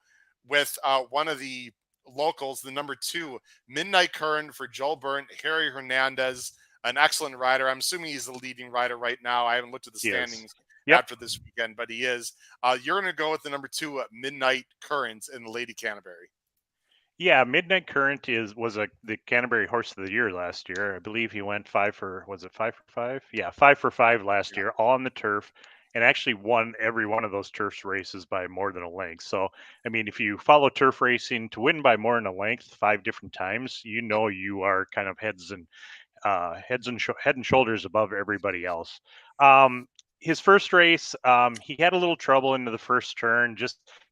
with one of the locals, the number 2, Midnight Current for Joel Burnt, Harry Hernandez, an excellent rider. I'm assuming he's the leading rider right now. I haven't looked at the standings after this weekend, but he is. You're going to go with the number 2, Midnight Current in the Lady Canterbury. Yeah, Midnight Current was the Canterbury Horse of the Year last year. I believe he went 5 for 5? Yeah, 5 for 5 last year, all on the turf, and actually won every one of those turf races by more than a length. So, I mean, if you follow turf racing, to win by more than a length 5 different times, you are kind of head and shoulders above everybody else. His first race, he had a little trouble into the first turn.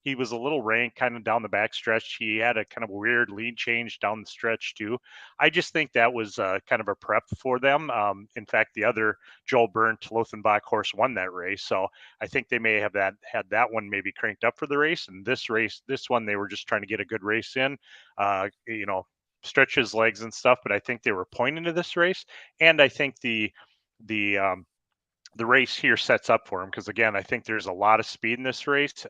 He was a little rank kind of down the back stretch. He had a kind of weird lead change down the stretch too. I just think that was kind of a prep for them. In fact, the other Joel Burnt Lothenbach horse won that race. So I think they may have had that one maybe cranked up for the race. And this one, they were just trying to get a good race in, stretch his legs and stuff. But I think they were pointing to this race. And I think the race here sets up for him because, again, I think there's a lot of speed in this race.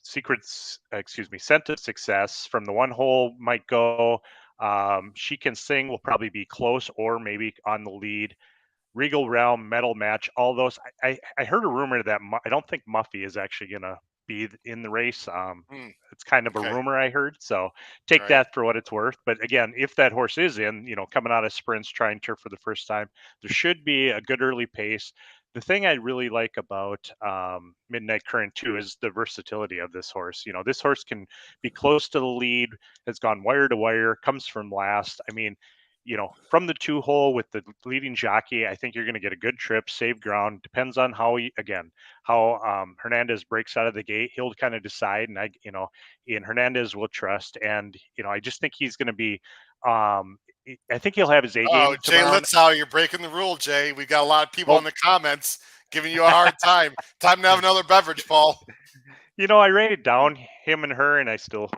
Scent of Success from the 1 hole might go. She Can Sing will probably be close or maybe on the lead. Regal Realm, Medal Match, all those. I heard a rumor that I don't think Muffy is actually going to be in the race. It's kind of a rumor I heard. So take that for what it's worth. But again, if that horse is in, coming out of sprints, trying turf for the first time, there should be a good early pace. The thing I really like about Midnight Current too is the versatility of this horse. This horse can be close to the lead, has gone wire to wire, comes from last. I mean, from the 2 hole with the leading jockey, I think you're going to get a good trip, save ground. Depends on how Hernandez breaks out of the gate. He'll kind of decide, and Ian Hernandez will trust. And, I just think he's going to be, I think he'll have his A game. Oh, Jay Lietzau, you're breaking the rule, Jay. We got a lot of people in the comments giving you a hard time. Time to have another beverage, Paul. I wrote it down, him and her, and I still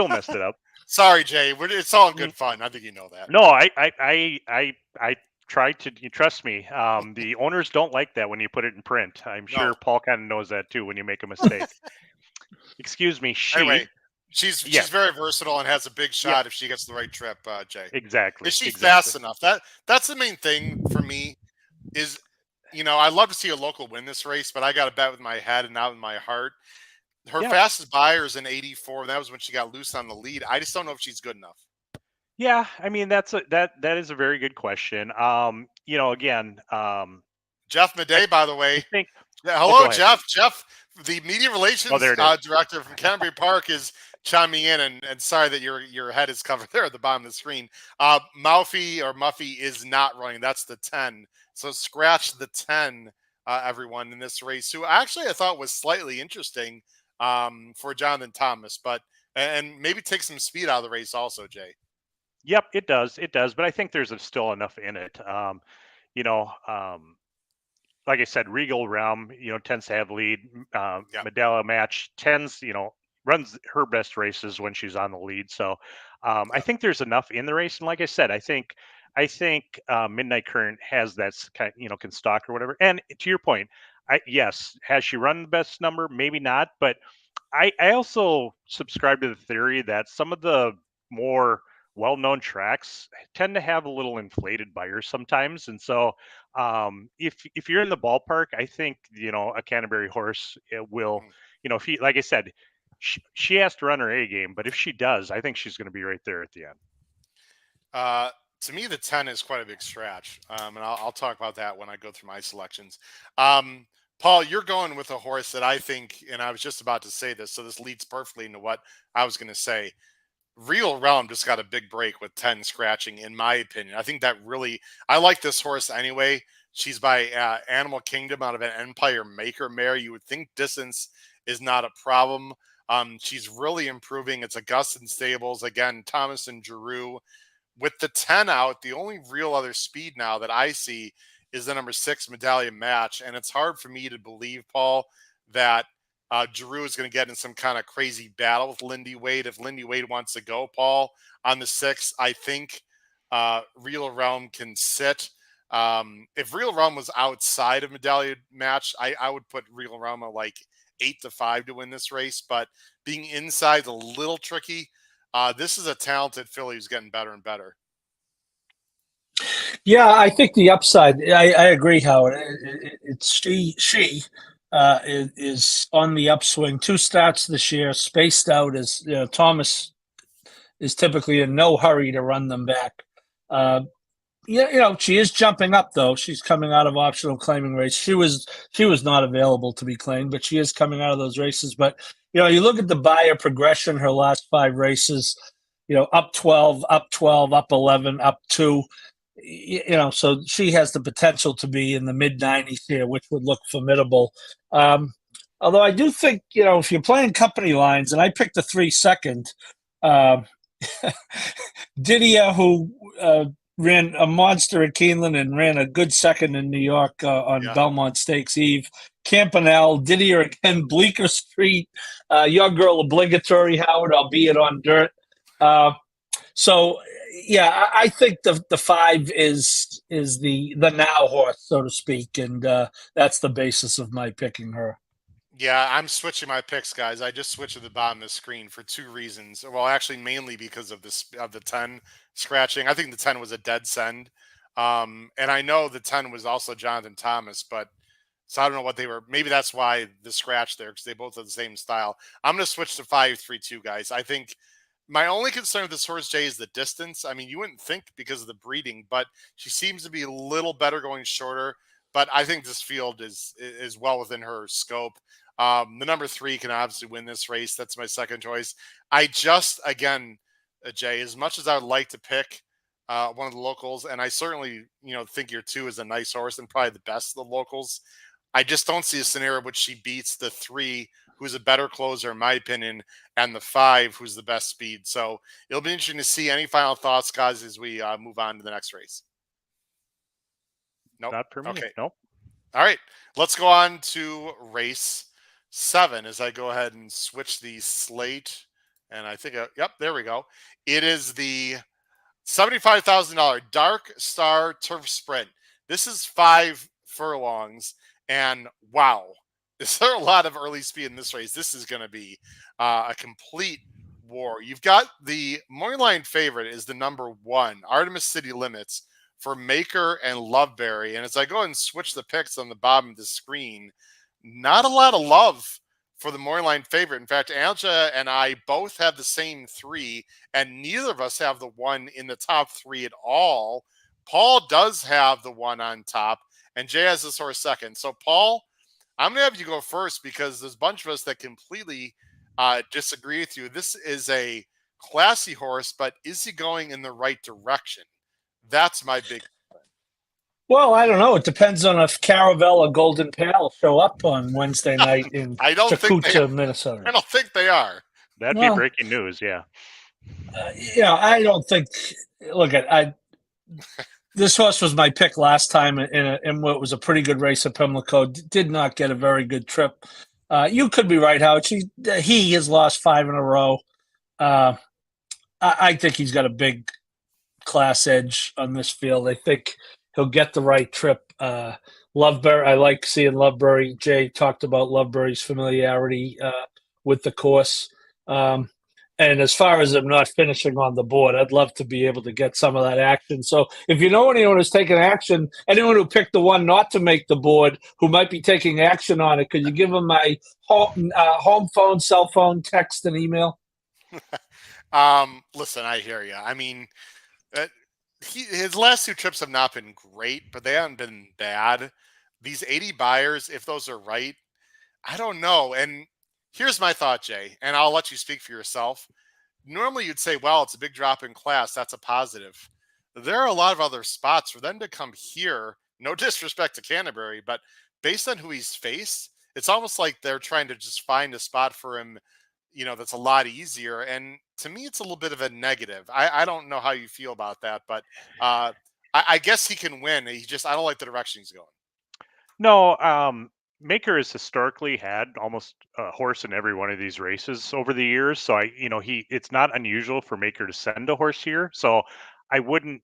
messed it up. Sorry, Jay. It's all in good fun. I think you know that. No, I try to. You trust me. The owners don't like that when you put it in print. I'm sure No. Paul kind of knows that too when you make a mistake. Excuse me. Anyway, she's Yes. very versatile and has a big Yep. shot if she gets the right trip, Jay. Exactly. Is she Exactly. fast enough? That's the main thing for me. Is I'd love to see a local win this race, but I got to bet with my head and not with my heart. Her Yeah. fastest buyer is an 84. And that was when she got loose on the lead. I just don't know if she's good enough. Yeah, I mean that is a very good question. Again, Jeff Madej, by the I way. think. Yeah, go hello, ahead. Jeff. Jeff, the media relations there it is. director from Canterbury Park, is chiming in, and sorry that your head is covered there at the bottom of the screen. Muffy is not running. That's the 10. So scratch the 10, everyone, in this race, who actually I thought was slightly interesting for Jonathan Thomas, but and maybe take some speed out of the race also, Jay. Yep, it does. It does, but I think there's still enough in it. Like I said, Regal Realm, tends to have lead. Medalla Match tends, runs her best races when she's on the lead. So I think there's enough in the race. And like I said, I think Midnight Current has that kind, can stalk or whatever. And to your point, yes, has she run the best number? Maybe not, but I also subscribe to the theory that some of the more well-known tracks tend to have a little inflated buyers sometimes, and so if you're in the ballpark, I think a Canterbury horse will, if he, like I said, she has to run her A game, but if she does, I think she's going to be right there at the end. To me, the 10 is quite a big stretch, and I'll talk about that when I go through my selections. Paul, you're going with a horse that I think, and I was just about to say this, so this leads perfectly into what I was going to say. Real Realm just got a big break with 10 scratching, in my opinion. I think that I like this horse anyway. She's by Animal Kingdom out of an Empire Maker mare. You would think distance is not a problem. She's really improving. It's Augustin Stables. Again, Thomas and Giroux. With the 10 out, the only real other speed now that I see is the number 6 Medallion Match. And it's hard for me to believe, Paul, that Giroux is going to get in some kind of crazy battle with Lindy Wade. If Lindy Wade wants to go, Paul, on the 6, I think Real Realm can sit. If Real Realm was outside of Medallion Match, I would put Real Realm at like 8-5 to win this race. But being inside is a little tricky. This is a talented filly who's getting better and better. Yeah, I think the upside. I agree, Howard. It's she is on the upswing. 2 starts this year, spaced out. As Thomas is typically in no hurry to run them back. She is jumping up though. She's coming out of optional claiming race. She was not available to be claimed, but she is coming out of those races. But you look at the buyer progression, her last 5 races. Up 12, up 12, up 11, up 2. So she has the potential to be in the mid-90s here, which would look formidable. Although I do think, if you're playing company lines, and I picked the 3 second, Didier, who ran a monster at Keeneland and ran a good second in New York on Belmont Stakes Eve. Campanelle, Didier again, Bleecker Street, Your Girl Obligatory, Howard, albeit on dirt. I think the 5 is the now horse, so to speak, and that's the basis of my picking her. Yeah, I'm switching my picks, guys. I just switched at the bottom of the screen for 2 reasons. Well, actually, mainly because of the 10 scratching. I think the 10 was a dead send, and I know the 10 was also Jonathan Thomas, but so I don't know what they were. Maybe that's why the scratch there, because they both have the same style. I'm going to switch to 5-3-2, guys. I think my only concern with this horse, Jay, is the distance. I mean, you wouldn't think because of the breeding, but she seems to be a little better going shorter. But I think this field is well within her scope. The number 3 can obviously win this race. That's my second choice. I just, again, Jay, as much as I would like to pick one of the locals, and I certainly, think your 2 is a nice horse and probably the best of the locals, I just don't see a scenario in which she beats the 3, who's a better closer, in my opinion, and the 5, who's the best speed. So it'll be interesting to see. Any final thoughts, guys, as we move on to the next race? Nope. Not for me. Okay. Nope. All right. Let's go on to race 7 as I go ahead and switch the slate And I think, yep, there we go. It is the $75,000 Dark Star Turf Sprint. This is 5 furlongs, and wow, is there a lot of early speed in this race? This is going to be a complete war. You've got the morning line favorite is the number 1, Artemis City Limits, for Maker and Loveberry. And as I go ahead and switch the picks on the bottom of the screen, not a lot of love for the morning line favorite. In fact, Alja and I both have the same 3, and neither of us have the 1 in the top 3 at all. Paul does have the 1 on top, and Jay has this horse second. So, Paul, I'm going to have you go first because there's a bunch of us that completely disagree with you. This is a classy horse, but is he going in the right direction? That's my big. Well, I don't know. It depends on if Caravel or Golden Pal show up on Wednesday night in I don't think Chakuta, Minnesota. I don't think they are. That'd be breaking news, yeah. I don't think. Look, this horse was my pick last time in what was a pretty good race at Pimlico. Did not get a very good trip. You could be right, Howard. He has lost 5 in a row. I think he's got a big class edge on this field. I think he'll get the right trip. Loveberry, I like seeing Loveberry. Jay talked about Loveberry's familiarity with the course. And as far as him not finishing on the board, I'd love to be able to get some of that action. So if you know anyone who's taking action, anyone who picked the 1 not to make the board, who might be taking action on it, could you give them my home phone, cell phone, text, and email? Listen, I hear you. I mean, his last 2 trips have not been great, but they haven't been bad. These 80 buyers, if those are right, I don't know. And here's my thought, Jay, and I'll let you speak for yourself. Normally you'd say, well, it's a big drop in class. That's a positive. There are a lot of other spots for them to come here. No disrespect to Canterbury, but based on who he's faced, it's almost like they're trying to just find a spot for him, that's a lot easier. And to me, it's a little bit of a negative. I don't know how you feel about that, but I guess he can win. I don't like the direction he's going. No, Maker has historically had almost a horse in every one of these races over the years. So it's not unusual for Maker to send a horse here. So I wouldn't,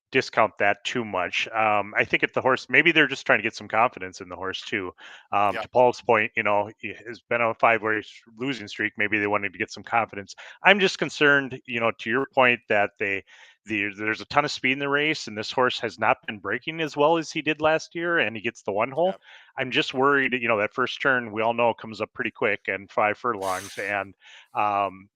discount that too much. I think if the horse, maybe they're just trying to get some confidence in the horse too. To Paul's point, he has been on a 5-race losing streak. Maybe they wanted to get some confidence. I'm just concerned, to your point that there's a ton of speed in the race, and this horse has not been breaking as well as he did last year, and he gets the 1 hole. Yep. I'm just worried, that first turn, we all know comes up pretty quick and 5 furlongs. And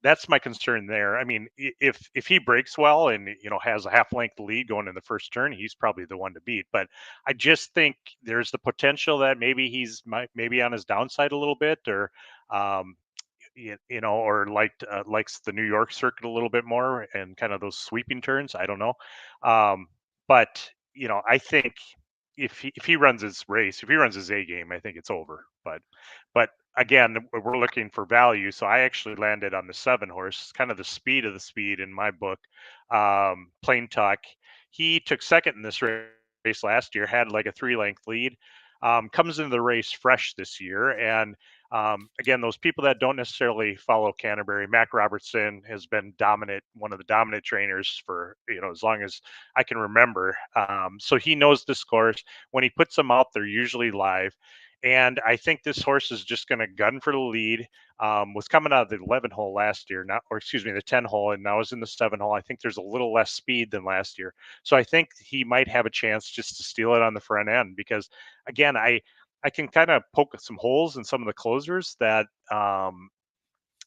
that's my concern there. I mean, if he breaks well and, has a half-length lead going in the first turn, he's probably the one to beat. But I just think there's the potential that maybe he's maybe on his downside a little bit, or or likes the New York circuit a little bit more and kind of those sweeping turns. I don't know. But I think if he runs his race, if he runs his A game, I think it's over. But again, we're looking for value. So I actually landed on the 7 horse, kind of the speed of the speed in my book. Plain Talk. He took second in this race last year, had like a 3-length lead. Comes into the race fresh this year. And again, those people that don't necessarily follow Canterbury, Mac Robertson has been dominant, one of the dominant trainers for, as long as I can remember. So he knows this course. When he puts them out, they're usually live. And I think this horse is just going to gun for the lead. Was coming out of the 11 hole last year, the 10 hole, and now is in the 7 hole. I think there's a little less speed than last year. So I think he might have a chance just to steal it on the front end because, again, I can kind of poke some holes in some of the closers that,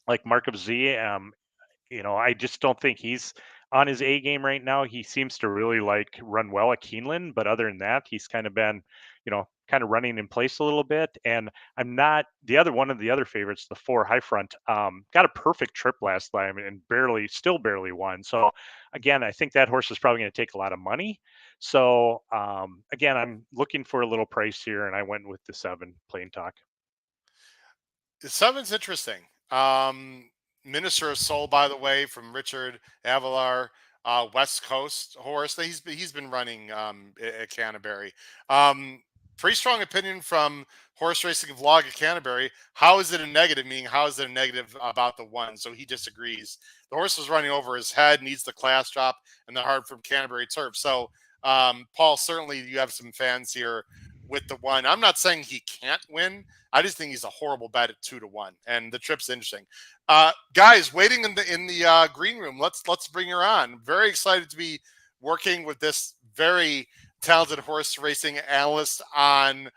like Mark of Z, I just don't think he's on his A game right now. He seems to really run well at Keeneland, but other than that, he's kind of been, kind of running in place a little bit. And I'm not one of the other favorites, the 4 High Front, got a perfect trip last time and still barely won. So again, I think that horse is probably going to take a lot of money. So again, I'm looking for a little price here, and I went with the 7 Plain Talk. The 7's interesting. Minister Soul, by the way, from Richard Avalar, West Coast horse. He's been running at Canterbury. pretty strong opinion from Horse Racing Vlog at Canterbury. How is it a negative? Meaning, how is it a negative about the one? So he disagrees. The horse was running over his head, needs the class drop, and the hard from Canterbury turf. So, Paul, certainly you have some fans here with the one. I'm not saying he can't win. I just think he's a horrible bet at 2-1, and the trip's interesting. Guys, waiting in the green room. Let's bring her on. Very excited to be working with this very talented horse racing analyst on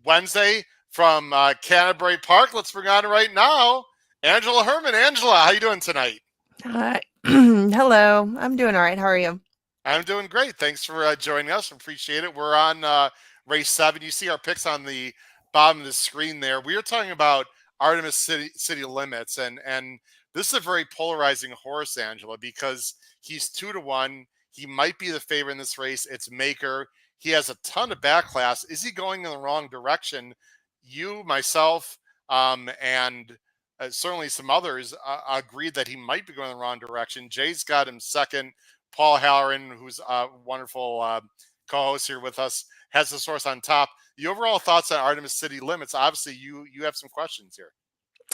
Wednesday from Canterbury Park. Let's bring on right now Angela Hermann. Angela, how you doing tonight? Hi. Hello. I'm doing all right. How are you? I'm doing great. Thanks for joining us. Appreciate it. We're on race 7. You see our picks on the bottom of the screen there. We are talking about Artemis City Limits, and this is a very polarizing horse, Angela, because he's 2-1. He might be the favorite in this race. It's Maker. He has a ton of back class. Is he going in the wrong direction? You, myself, and certainly some others agreed that he might be going in the wrong direction. Jay's got him second. Paul Halloran, who's a wonderful co-host here with us, has the source on top. The overall thoughts on Artemis City Limits? Obviously, you have some questions here.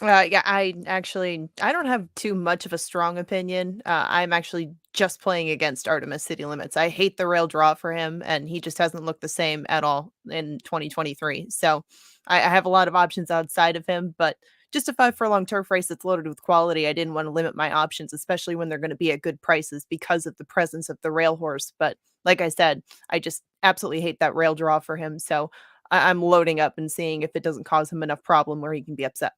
Yeah, I don't have too much of a strong opinion. I'm actually just playing against Artemis City Limits. I hate the rail draw for him, and he just hasn't looked the same at all in 2023. So I have a lot of options outside of him, but just a 5-furlong turf race that's loaded with quality, I didn't want to limit my options, especially when they're going to be at good prices because of the presence of the rail horse. But like I said, I just absolutely hate that rail draw for him. So I'm loading up and seeing if it doesn't cause him enough problem where he can be upset.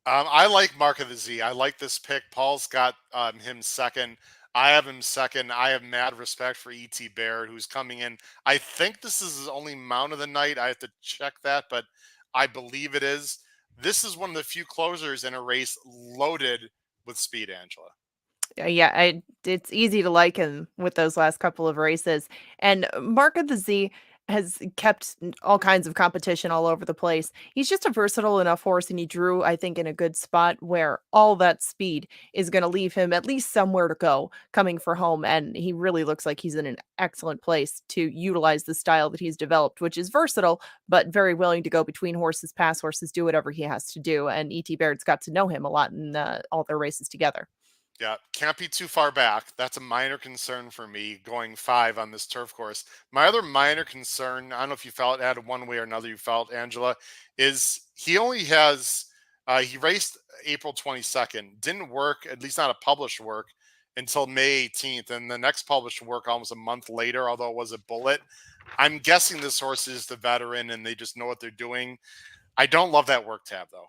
I like Mark of the Z. I like this pick. Paul's got him second. I have him second. I have mad respect for E.T. Baird, who's coming in. I think this is his only mount of the night. I have to check that, but I believe it is. This is one of the few closers in a race loaded with speed, Angela. Yeah, it's easy to like him with those last couple of races. And Mark of the Z has kept all kinds of competition all over the place. He's just a versatile enough horse, and he drew, I think, in a good spot where all that speed is going to leave him at least somewhere to go coming for home. And he really looks like he's in an excellent place to utilize the style that he's developed, which is versatile, but very willing to go between horses, pass horses, do whatever he has to do. And E.T. Baird's got to know him a lot in all their races together. Yeah, can't be too far back. That's a minor concern for me going 5 on this turf course. My other minor concern, I don't know if you felt it one way or another, you felt, Angela, is he only has, he raced April 22nd, didn't work, at least not a published work, until May 18th. And the next published work almost a month later, although it was a bullet. I'm guessing this horse is the veteran and they just know what they're doing. I don't love that work tab, though.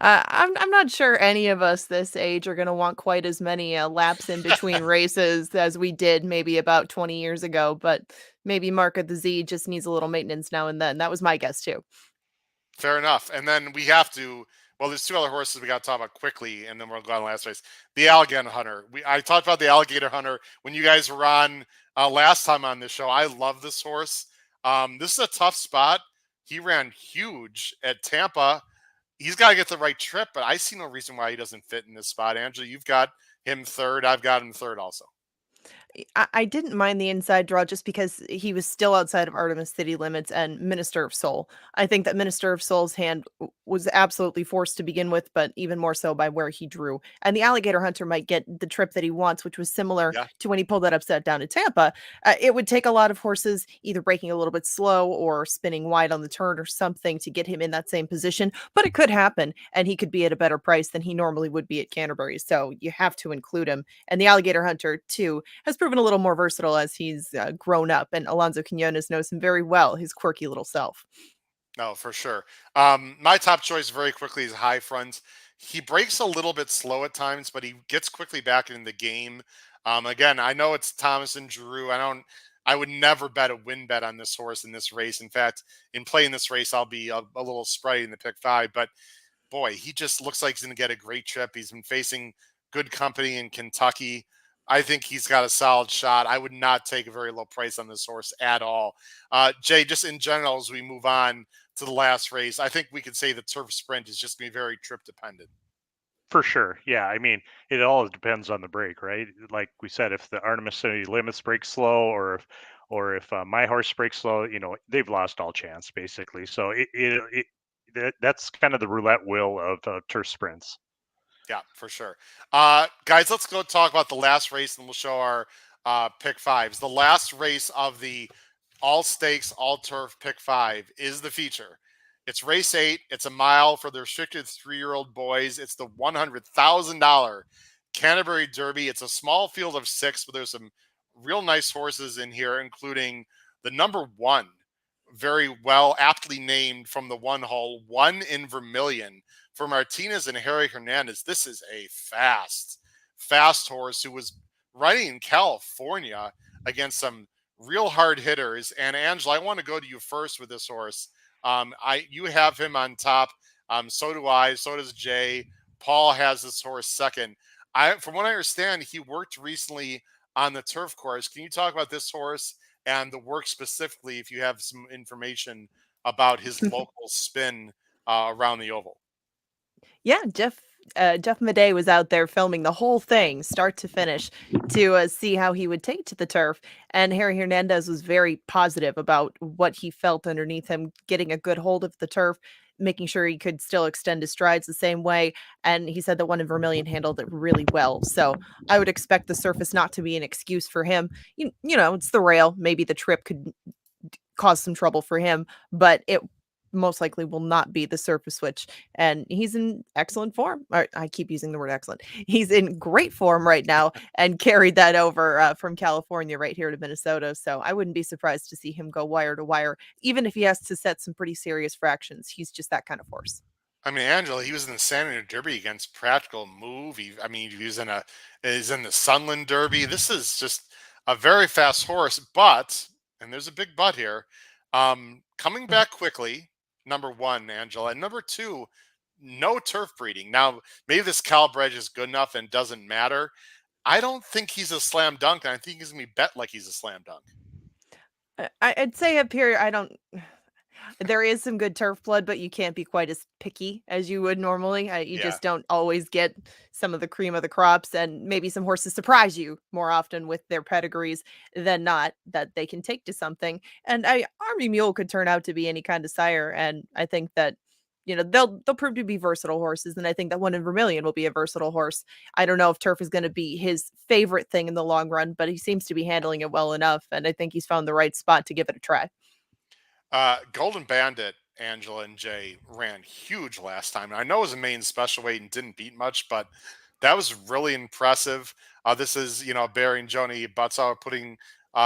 I'm not sure any of us this age are going to want quite as many laps in between races as we did maybe about 20 years ago, but maybe Mark of the Z just needs a little maintenance now and then. That was my guess too. Fair enough. And then we have to, well, there's 2 other horses we got to talk about quickly, and then we'll go on the last race. The Alligator Hunter. I talked about the Alligator Hunter when you guys were on last time on this show. I love this horse. This is a tough spot. He ran huge at Tampa. He's got to get the right trip, but I see no reason why he doesn't fit in this spot. Angela, you've got him third. I've got him third also. I didn't mind the inside draw just because he was still outside of Artemis City Limits and Minister of Soul. I think that Minister of Soul's hand was absolutely forced to begin with, but even more so by where he drew. And the Alligator Hunter might get the trip that he wants, which was similar to when he pulled that upset down to Tampa. It would take a lot of horses either breaking a little bit slow or spinning wide on the turn or something to get him in that same position, but it could happen, and he could be at a better price than he normally would be at Canterbury. So you have to include him. And the Alligator Hunter, too, has proven a little more versatile as he's grown up, and Alonso Quinones knows him very well, his quirky little self. No, for sure. My top choice very quickly is High Front. He breaks a little bit slow at times, but he gets quickly back in the game. Again, I know it's Thomas and Drew. I would never bet a win bet on this horse in this race. In fact, in playing this race, I'll be a little spready in the pick 5, but boy, he just looks like he's going to get a great trip. He's been facing good company in Kentucky. I think he's got a solid shot. I would not take a very low price on this horse at all. Jay, just in general, as we move on to the last race, I think we could say the turf sprint is just going to be very trip dependent. For sure. Yeah. I mean, it all depends on the break, right? Like we said, if the Artemis City Limits break slow, or if or if my horse breaks slow, they've lost all chance basically. So that's kind of the roulette wheel of turf sprints. Yeah, for sure. Guys, let's go talk about the last race, and we'll show our pick fives. The last race of the all stakes, all turf pick five is the feature. It's race 8. It's a mile for the restricted 3-year-old boys. It's the $100,000 Canterbury Derby. It's a small field of 6, but there's some real nice horses in here, including the number 1, very well aptly named from the 1 hole, One in Vermilion, for Martinez and Harry Hernandez. This is a fast horse who was riding in California against some real hard hitters. And Angela, I want to go to you first with this horse. You have him on top. So do I. So does Jay. Paul has this horse second. From what I understand, he worked recently on the turf course. Can you talk about this horse and the work specifically, if you have some information about his local spin around the oval? Yeah, Jeff Madej was out there filming the whole thing, start to finish, to see how he would take to the turf. And Harry Hernandez was very positive about what he felt underneath him, getting a good hold of the turf, making sure he could still extend his strides the same way. And he said that One in Vermilion handled it really well. So I would expect the surface not to be an excuse for him. You know, it's the rail. Maybe the trip could cause some trouble for him, but it most likely will not be the surface switch. And he's in excellent form. I keep using the word excellent. He's in great form right now and carried that over from California right here to Minnesota. So I wouldn't be surprised to see him go wire to wire, even if he has to set some pretty serious fractions. He's just that kind of horse. I mean, Angela, he was in the San Antonio Derby against Practical Move. He was in the Sunland Derby. This is just a very fast horse, but, and there's a big but here, coming back quickly, number 1, Angela, and number 2, no turf breeding. Now, maybe this Calbridge is good enough and doesn't matter. I don't think he's a slam dunk, and I think he's going to be bet like he's a slam dunk. I'd say up here, there is some good turf blood, but you can't be quite as picky as you would normally. You just don't always get some of the cream of the crops, and maybe some horses surprise you more often with their pedigrees than not that they can take to something. And Army Mule could turn out to be any kind of sire, and I think that they'll prove to be versatile horses, and I think that One in Vermilion will be a versatile horse. I don't know if turf is going to be his favorite thing in the long run, but he seems to be handling it well enough, and I think he's found the right spot to give it a try. Golden Bandit, Angela and Jay, ran huge last time. I know it was a main special weight and didn't beat much, but that was really impressive. This is, Barry and Joni Lietzau putting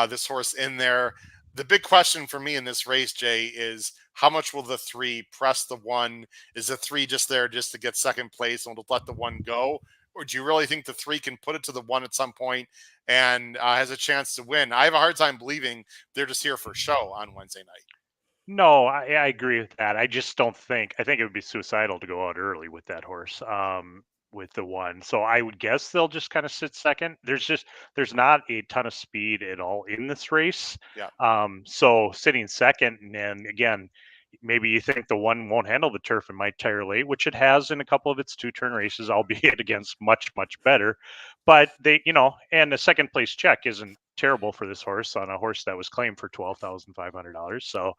this horse in there. The big question for me in this race, Jay, is how much will the 3 press the 1? Is the 3 just there just to get second place and will let the 1 go? Or do you really think the 3 can put it to the 1 at some point and has a chance to win? I have a hard time believing they're just here for show on Wednesday night. No, I agree with that. I just don't think. I think it would be suicidal to go out early with that horse, with the 1. So I would guess they'll just kind of sit second. There's not a ton of speed at all in this race. Yeah. So sitting second, and then again, maybe you think the 1 won't handle the turf and might tire late, which it has in a couple of its 2-turn races, albeit against much better. But they, and the second place check isn't terrible for this horse on a horse that was claimed for $12,500. So,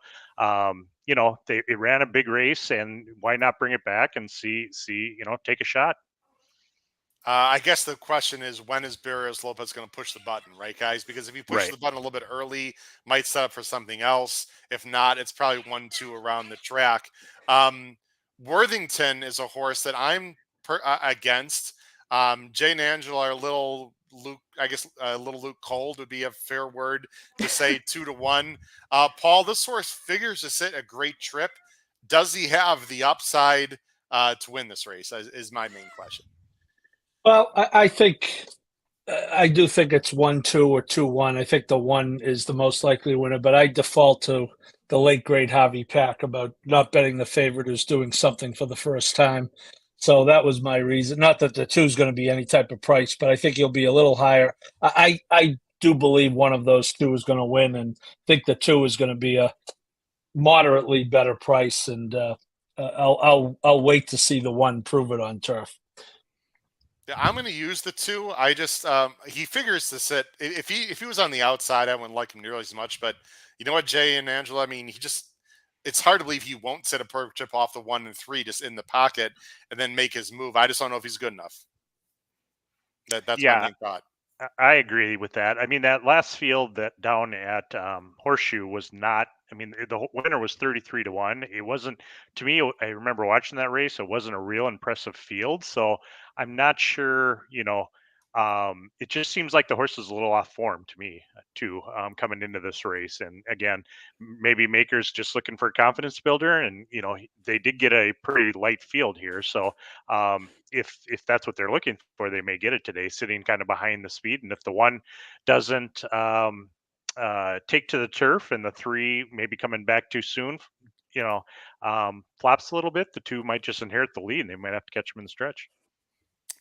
it ran a big race, and why not bring it back and see, take a shot. I guess the question is, when is Barrios Lopez going to push the button, right, guys? Because if he pushes the button a little bit early, might set up for something else. If not, it's probably 1-2 around the track. Worthington is a horse that I'm against. Jay and Angela are a little Luke. I guess a little Luke cold would be a fair word to say. 2-1. Paul, this horse figures to sit a great trip. Does he have the upside to win this race? Is my main question. Well, I think I do think it's 1-2 or 2-1. I think the 1 is the most likely winner, but I default to the late great Harvey Pack about not betting the favorite who's doing something for the first time. So that was my reason. Not that the 2 is going to be any type of price, but I think he'll be a little higher. I do believe one of those 2 is going to win, and think the 2 is going to be a moderately better price. And I'll wait to see the 1 prove it on turf. Yeah, I'm going to use the 2. I just he figures to sit. If he was on the outside, I wouldn't like him nearly as much. But you know what, Jay and Angela, I mean, it's hard to believe he won't sit a perfect chip off the 1 and 3 just in the pocket and then make his move. I just don't know if he's good enough. That's my Yeah, main thought. I agree with that. I mean, that last field that down at Horseshoe was not. I mean, the winner was 33-1. It wasn't to me. I remember watching that race. It wasn't a real impressive field. So I'm not sure. It just seems like the horse is a little off form to me too, coming into this race. And again, maybe Maker's just looking for a confidence builder, and they did get a pretty light field here. So if that's what they're looking for, they may get it today, sitting kind of behind the speed. And if the 1 doesn't take to the turf, and the 3 maybe coming back too soon, flops a little bit, the 2 might just inherit the lead, and they might have to catch them in the stretch.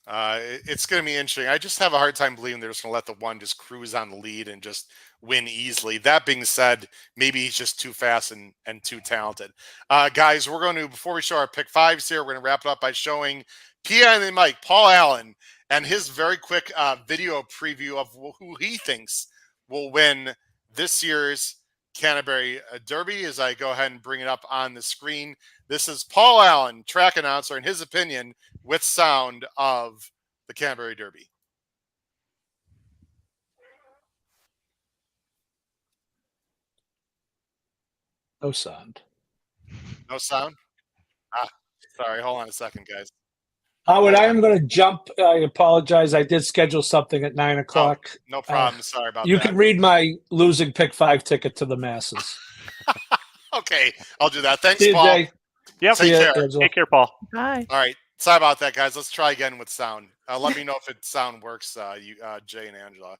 It's going to be interesting. I just have a hard time believing they're just going to let the 1 just cruise on the lead and just win easily. That being said, maybe he's just too fast and too talented. Guys, we're going to, before we show our pick 5s here, we're going to wrap it up by showing Pia and the Mike, Paul Allen, and his very quick video preview of who he thinks will win this year's Canterbury Derby as I go ahead and bring it up on the screen. This is Paul Allen, track announcer, and his opinion with sound of the Canterbury Derby. No sound. No sound? Sorry. Hold on a second, guys. Howard, I am going to jump. I apologize. I did schedule something at 9 o'clock. Oh, no problem. Sorry about you that. You can read my losing pick 5 ticket to the masses. Okay, I'll do that. Thanks, See you, Paul. Jay. Yep. Take care. Take care, Paul. Bye. All right. Sorry about that, guys. Let's try again with sound. Let me know if it sound works, Jay and Angela.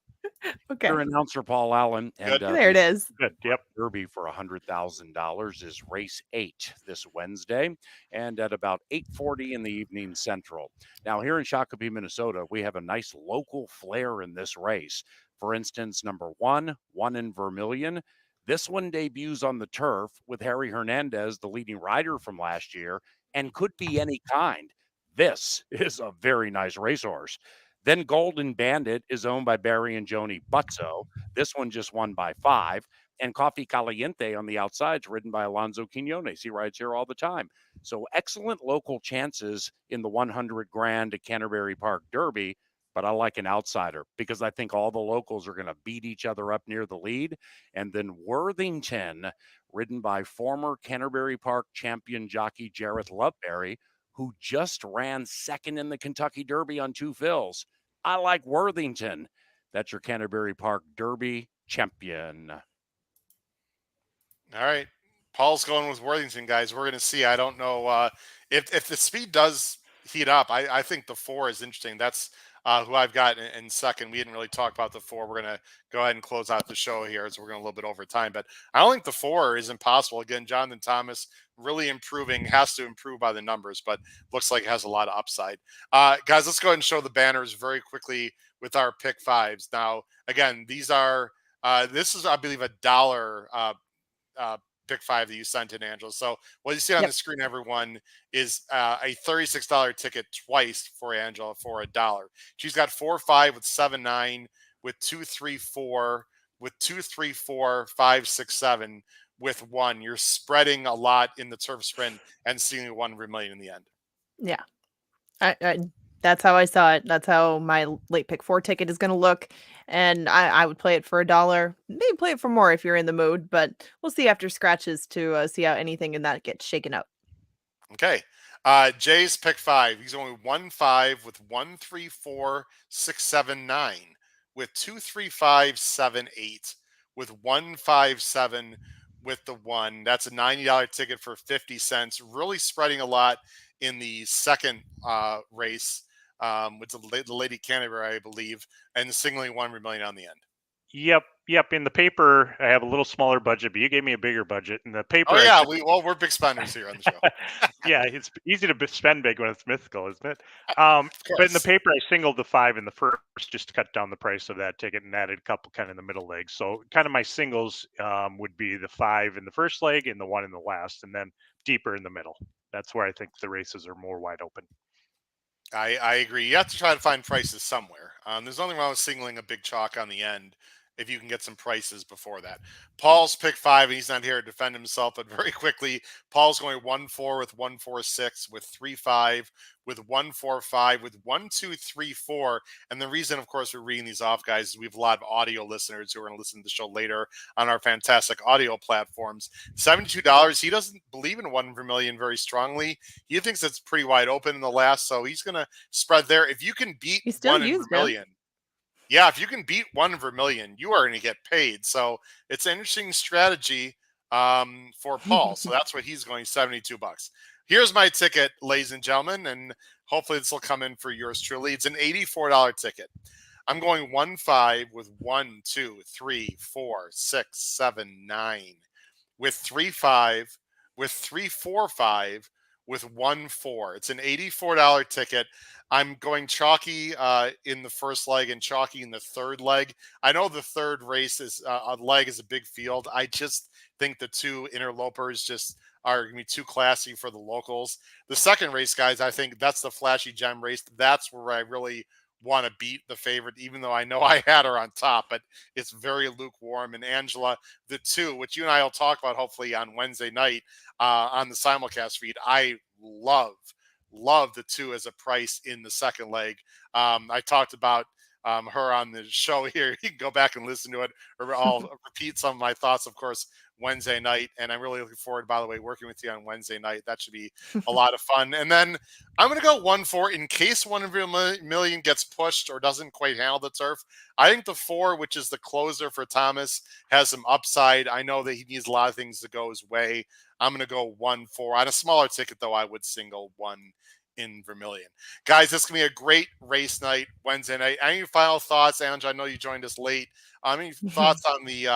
Okay. Your announcer, Paul Allen. And, there it is. Good. Yep. Derby for $100,000 is race 8 this Wednesday, and at about 8:40 in the evening Central. Now, here in Shakopee, Minnesota, we have a nice local flair in this race. For instance, number 1 in Vermilion. This one debuts on the turf with Harry Hernandez, the leading rider from last year, and could be any kind. This is a very nice racehorse. Then Golden Bandit is owned by Barry and Joni Butzo. This one just won by 5. And Coffee Caliente on the outside is ridden by Alonso Quinones. He rides here all the time. So excellent local chances in the 100 grand at Canterbury Park Derby. But I like an outsider because I think all the locals are going to beat each other up near the lead. And then Worthington, ridden by former Canterbury Park champion jockey Jareth Loveberry, who just ran 2nd in the Kentucky Derby on 2 fills. I like Worthington. That's your Canterbury Park Derby champion. All right. Paul's going with Worthington, guys. We're going to see. I don't know if the speed does heat up. I think the 4 is interesting. That's who I've got in second. We didn't really talk about the 4. We're going to go ahead and close out the show here as we're going a little bit over time. But I don't think the 4 is impossible. Again, Jonathan Thomas really improving, has to improve by the numbers, but looks like it has a lot of upside. Guys, let's go ahead and show the banners very quickly with our pick 5s. Now, again, these are this is, I believe, $1 pick 5 that you sent in, Angela. So what you see on the screen, everyone, is a $36 ticket twice for Angela for $1. She's got 4-5 with 7-9 with 2-3-4 with 2-3-4 5-6-7 with 1. You're spreading a lot in the turf sprint and seeing 1 Vermilion in the end. Yeah. I that's how I saw it. That's how my late pick 4 ticket is going to look. And I would play it for $1. Maybe play it for more if you're in the mood, but we'll see after scratches to see how anything in that gets shaken up. Okay. Jay's pick 5. He's only 1-5 with 1-3-4 6-7-9 with 2-3-5 7-8 with 1-5-7 with the 1. That's a $90 ticket for 50 cents. Really spreading a lot in the second race with the Lady Canterbury, I believe, and singling 1 Vermilion on the end. Yep. In the paper, I have a little smaller budget, but you gave me a bigger budget. In the paper, oh yeah, we're big spenders here on the show. Yeah, it's easy to spend big when it's mythical, isn't it? But in the paper, I singled the 5 in the first just to cut down the price of that ticket and added a couple kind of in the middle legs. So kind of my singles would be the 5 in the first leg and the 1 in the last, and then deeper in the middle. That's where I think the races are more wide open. I agree. You have to try to find prices somewhere. There's nothing wrong with singling a big chalk on the end if you can get some prices before that. Paul's pick 5, and he's not here to defend himself, but very quickly, Paul's going 1-4 with 1-4-6 with 3-5 with 1-4-5 with 1-2-3-4. And the reason, of course, we're reading these off, guys, is we have a lot of audio listeners who are going to listen to the show later on our fantastic audio platforms. $72. He doesn't believe in 1 Vermilion very strongly. He thinks it's pretty wide open in the last, so he's going to spread there. If you can beat 1 in Vermilion, yeah, if you can beat 1 Vermilion, you are going to get paid. So it's an interesting strategy for Paul. So that's what he's going, $72. Here's my ticket, ladies and gentlemen, and hopefully this will come in for yours truly. It's an $84 ticket. I'm going 1-5 with 1, 2, 3, 4, 6, 7, 9 with 3-5 with 3-4-5 with 1-4. It's an $84 ticket. I'm going chalky in the first leg and chalky in the third leg. I know the third race is a leg is a big field. I just think the 2 interlopers just are going to be too classy for the locals. The second race, guys, I think that's the flashy gem race. That's where I really want to beat the favorite, even though I know I had her on top, but it's very lukewarm. And Angela, the 2, which you and I will talk about hopefully on Wednesday night on the simulcast feed, I love the 2 as a price in the second leg. I talked about her on the show here. You can go back and listen to it, or I'll repeat some of my thoughts, of course, Wednesday night. And I'm really looking forward, by the way, working with you on Wednesday night. That should be a lot of fun. And then I'm going to go 1-4 in case 1 Vermilion gets pushed or doesn't quite handle the turf. I think the 4, which is the closer for Thomas, has some upside. I know that he needs a lot of things to go his way. I'm going to go 1-4 on a smaller ticket, though. I would single 1 in Vermilion. Guys, this can be a great race night Wednesday night. Any final thoughts, Angela? I know you joined us late. Any thoughts on the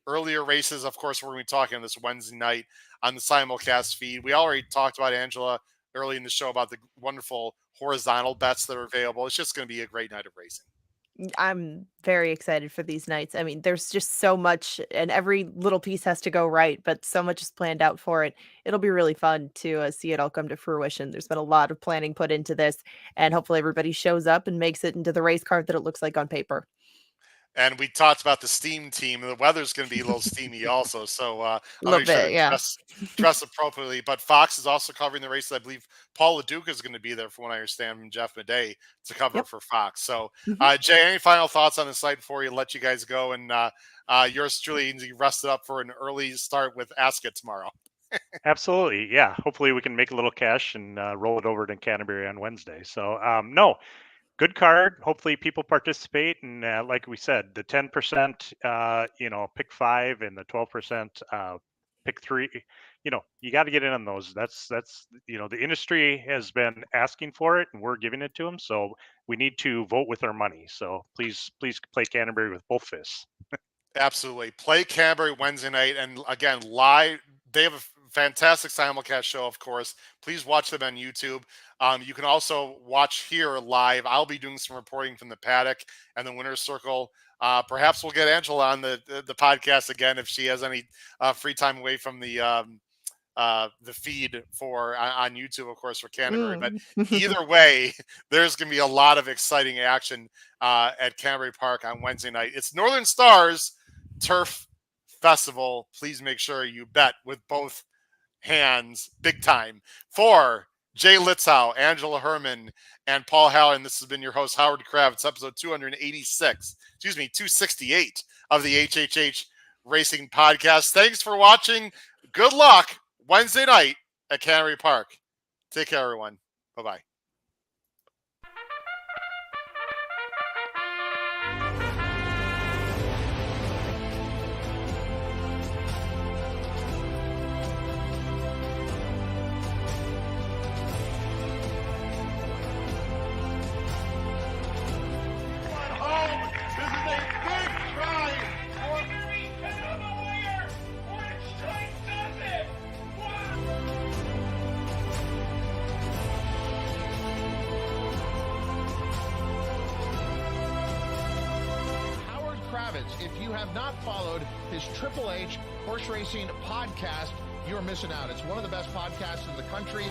earlier races? Of course, we're going to be talking this Wednesday night on the simulcast feed. We already talked about, Angela, early in the show about the wonderful horizontal bets that are available. It's just going to be a great night of racing. I'm very excited for these nights. I mean, there's just so much, and every little piece has to go right, but so much is planned out for it. It'll be really fun to see it all come to fruition. There's been a lot of planning put into this, and hopefully everybody shows up and makes it into the race card that it looks like on paper. And we talked about the steam team. The weather's going to be a little steamy also. So a little bit, yeah. Dress appropriately. But Fox is also covering the races. I believe Paul LaDuca is going to be there, from what I understand, from Jeff Madej to cover for Fox. So, Jay, any final thoughts on the site before we let you guys go? And yours truly, you rested up for an early start with Ascot tomorrow. Absolutely. Yeah. Hopefully we can make a little cash and roll it over to Canterbury on Wednesday. So, no. Good card. Hopefully people participate. And like we said, the 10%, pick 5 and the 12% pick 3, you got to get in on those. That's, the industry has been asking for it and we're giving it to them. So we need to vote with our money. So please play Canterbury with both fists. Absolutely. Play Canterbury Wednesday night. And again, live, they have a fantastic simulcast show, of course. Please watch them on YouTube. You can also watch here live. I'll be doing some reporting from the paddock and the winner's circle. Perhaps we'll get Angela on the podcast again if she has any free time away from the feed for on YouTube, of course, for Canterbury. But either way, there's going to be a lot of exciting action at Canterbury Park on Wednesday night. It's Northern Stars Turf Festival. Please make sure you bet with both hands, big time. For Jay Lietzau, Angela Hermann, and Paul Halloran, this has been your host, Howard Kravitz, episode 268 of the HHH Racing Podcast. Thanks for watching. Good luck Wednesday night at Canterbury Park. Take care, everyone. Bye-bye. If you have not followed his Triple H Horse Racing podcast, you're missing out. It's one of the best podcasts in the country.